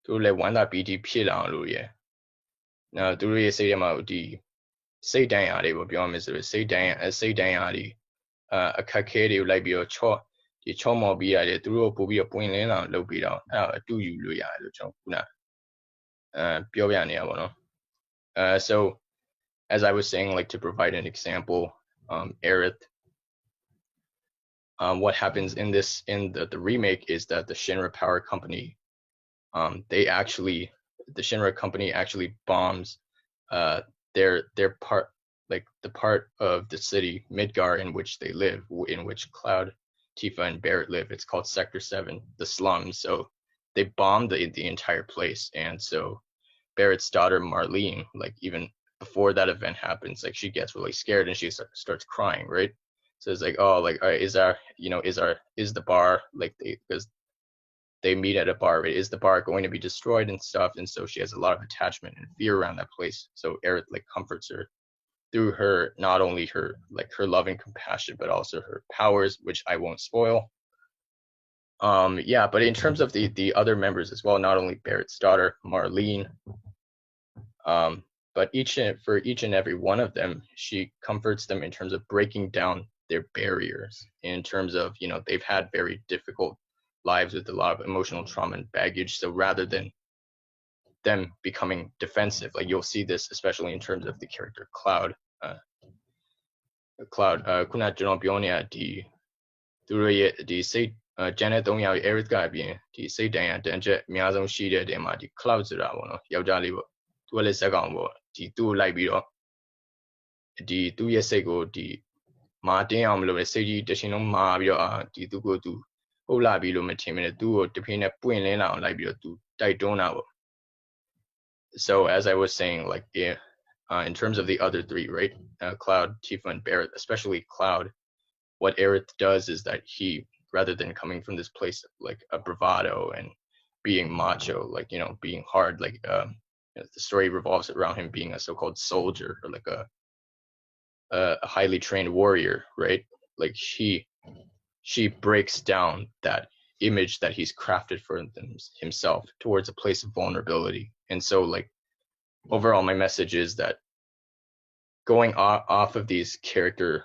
သူတို့လည်းဝမ်းသာပီတိဖြစ်လာအောင်လို့ရဲ့နောက်သူတို့ရဲ့စိတ်ထဲမှာဒီစိတ်တန်ရာတွေပေါ့ပြောရမယ်ဆိုတော့စိတ်တန်ရာတွေအခက်ခဲတွေကိုလိုက်ပြီးတော့ချော့မော်ပြီးရတယ်သူတို့ပို့ပြီးတော့ပွင့်လင်းလာအောင်လုပ်ပြီးတော့အဲ့ဒါအတူယူလို့ရတယ်လို့ကျွန်တော်ခုနပြောပြနေရပါတော့so as I was saying, like to provide an example, Aerith, what happens in the remake is that the Shinra Power Company, the Shinra Company actually bombs their part, like the part of the city Midgar in which they live, in which Cloud, Tifa, and Barrett live. It's called Sector 7, the slums. So they bombed the entire place, and so Barrett's daughter Marlene, like even before that event happens, like she gets really scared and she starts crying, right? So it's like, oh, like, all right, is the bar like because they meet at a bar, right? Is the bar going to be destroyed and stuff? And so she has a lot of attachment and fear around that place. So Aerith like comforts her through her, not only her love and compassion, but also her powers, which I won't spoil. Yeah, but in terms of the other members as well, not only Barrett's daughter Marlene, but for each and every one of them, she comforts them in terms of breaking down their barriers, in terms of, they've had very difficult lives with a lot of emotional trauma and baggage. So rather than them becoming defensive, like you'll see this especially in terms of the character Cloud.ခုနကျွန်တော်ပြောနေတာဒီသူတို့ရဲ့ဒီစိတ်ကျန်တဲ့3ယောက် Aerith ကအပြင်ဒီစိတ်တန်ရာတန်ချက်အများဆုံးရှိတဲ့တဲမှာဒီ Cloud ဆိုတာပေါ့နော်ယောက်ျားလေးပေါ့သူကလည်းဇက်ကောင်ပေါ့ဒီသူ့ကိုလိုက်ပြီးတော့ဒီသူ့ရဲ့စိတ်ကိုဒီမာတင်းအောင်မလုပ်နဲ့စိတ်ကြီးတရှင်လုံးမာပြီးတော့ဒီသူ့ကိုသူဟုတ်လာပြီလို့မထင်မနဲ့သူ့ကိုတဖိနဲ့ပွင့်လင်းလာအောင်လိုက်ပြီးတော့သူတိုက်တွန်းတာပေါ့ so as I was saying, like in terms of the other three, right, Cloud, Tifa, and Barrett, especially Cloud, what Aerith does is that he, rather than coming from this place of like a bravado and being macho, like being hard, like the story revolves around him being a so-called soldier or like a highly trained warrior, right? Like she breaks down that image that he's crafted for himself towards a place of vulnerability. And so like overall, my message is that going off of these character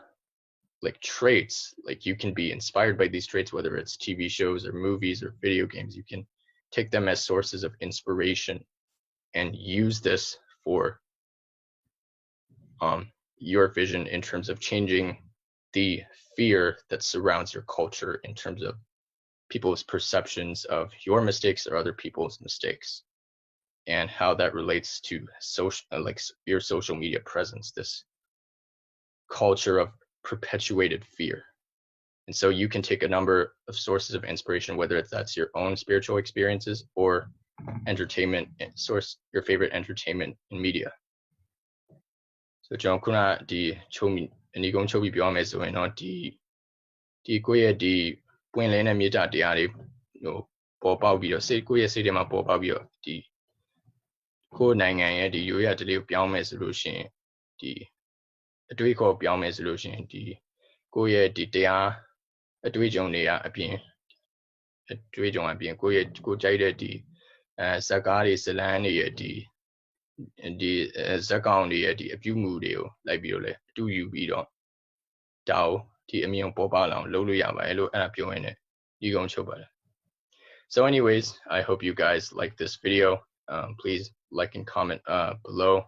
like traits, like you can be inspired by these traits, whether it's TV shows or movies or video games. You can take them as sources of inspiration and use this for your vision in terms of changing the fear that surrounds your culture in terms of people's perceptions of your mistakes or other people's mistakes, and how that relates to social, like your social media presence, this culture of perpetuated fear. And so you can take a number of sources of inspiration, whether that's your own spiritual experiences or entertainment source, your favorite entertainment in media. So ကျွန်တော်ခုနဒီချုပ်မိအနီးကုန်းချုပ်ပြီးပြောမယ်ဆိုရင်တော့ဒီကိုယ့်ရဲ့ဒီပွင့်လင်းတဲ့မေတ္တာတရားတွေပေါ်ပေါက်ပြီးတော့ကိုယ့်ရဲ့စိတ်ထဲမှာပေါ်ပေါက်ပြီးတော့ဒီကိုယ့်နိုင်ငံရဲ့ဒီရိုးရာဓလေ့ကိုပြောင်းမယ်ဆိုလို့ရှိရင်ဒီအတွေးခေါ်ပြောင်းမယ်ဆိုလို့ရှိရင်ဒီကိုယ့်ရဲ့ဒီတရားအတွေးကြုံတွေအပြင်ကိုယ့်ရဲ့ကိုကြိုက်တဲ့ဒီဇာတ်ကားတွေဇလန်းတွေရဲ့ဒီဇက်ကောင်တွေရဲ့ဒီအပြုမှုတွေကိုလိုက်ပြီးတော့လဲအတူယူပြီးတော့ဒါကိုဒီအမြင်ပေါ်ပါလာအောင်လုပ်လို့ရပါတယ်လို့အဲ့ဒါပြောရင်းနဲ့ဒီကုန်းချုပ်ပါတယ် So anyways, I hope you guys like this video. Please like and comment below.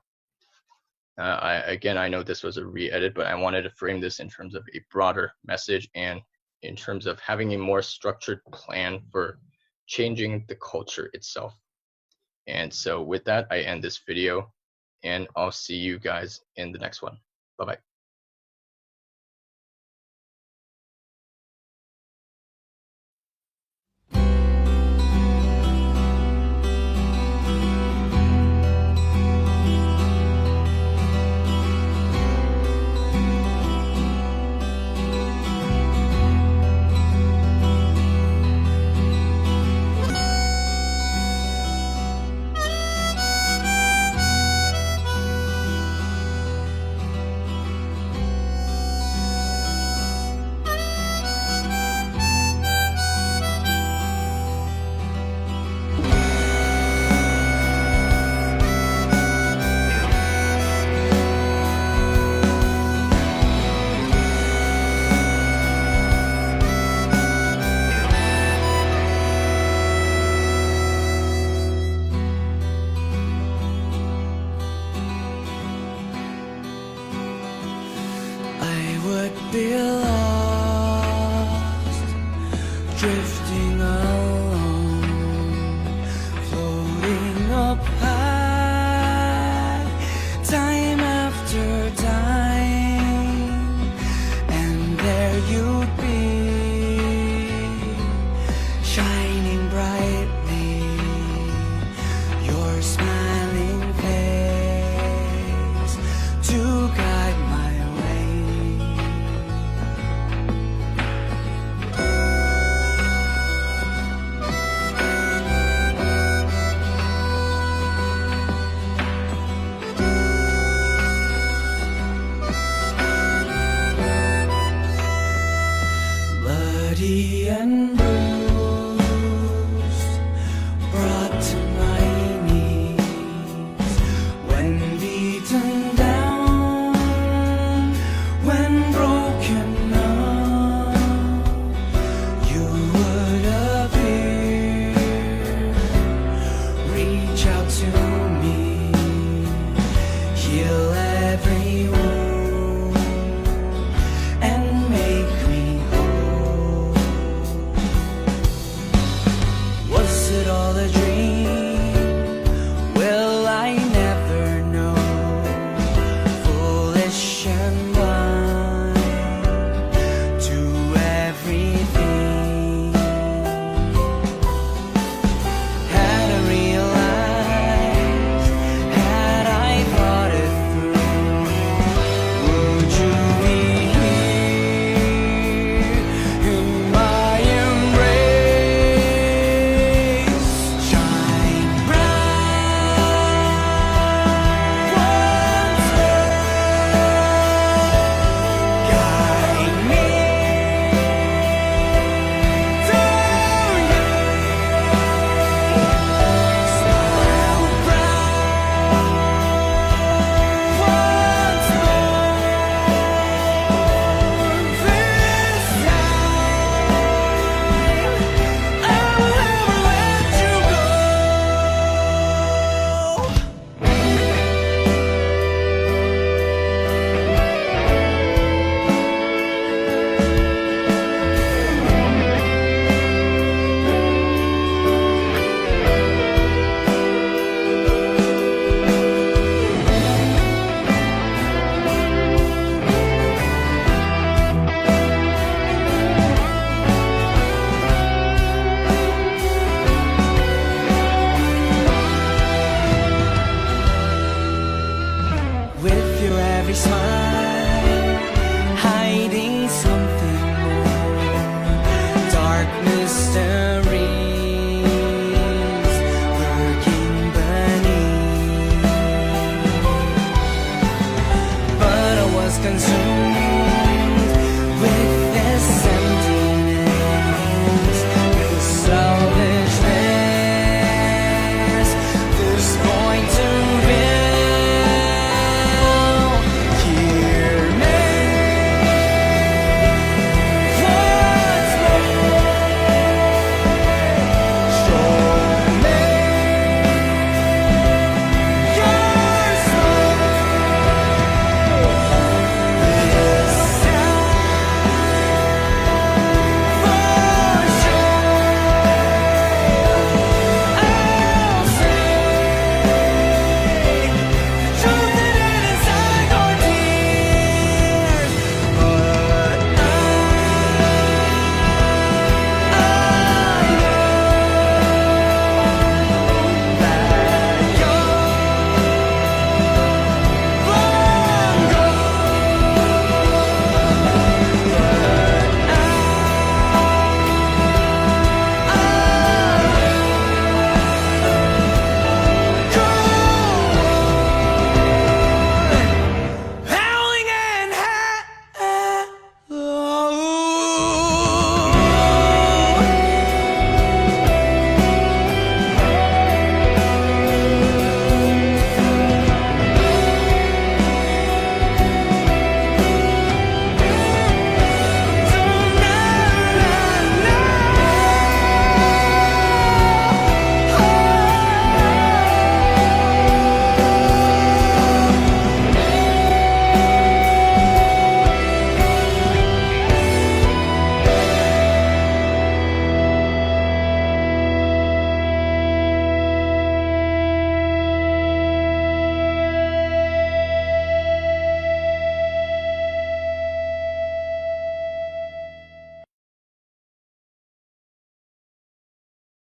I know this was a re-edit, but I wanted to frame this in terms of a broader message and in terms of having a more structured plan for changing the culture itself. And so with that, I end this video, and I'll see you guys in the next one. Bye-bye. Be lost, drifting alone, floating up high, time after time, and there you'd be, shining brightly, your smiling face to guide my way. Bloody and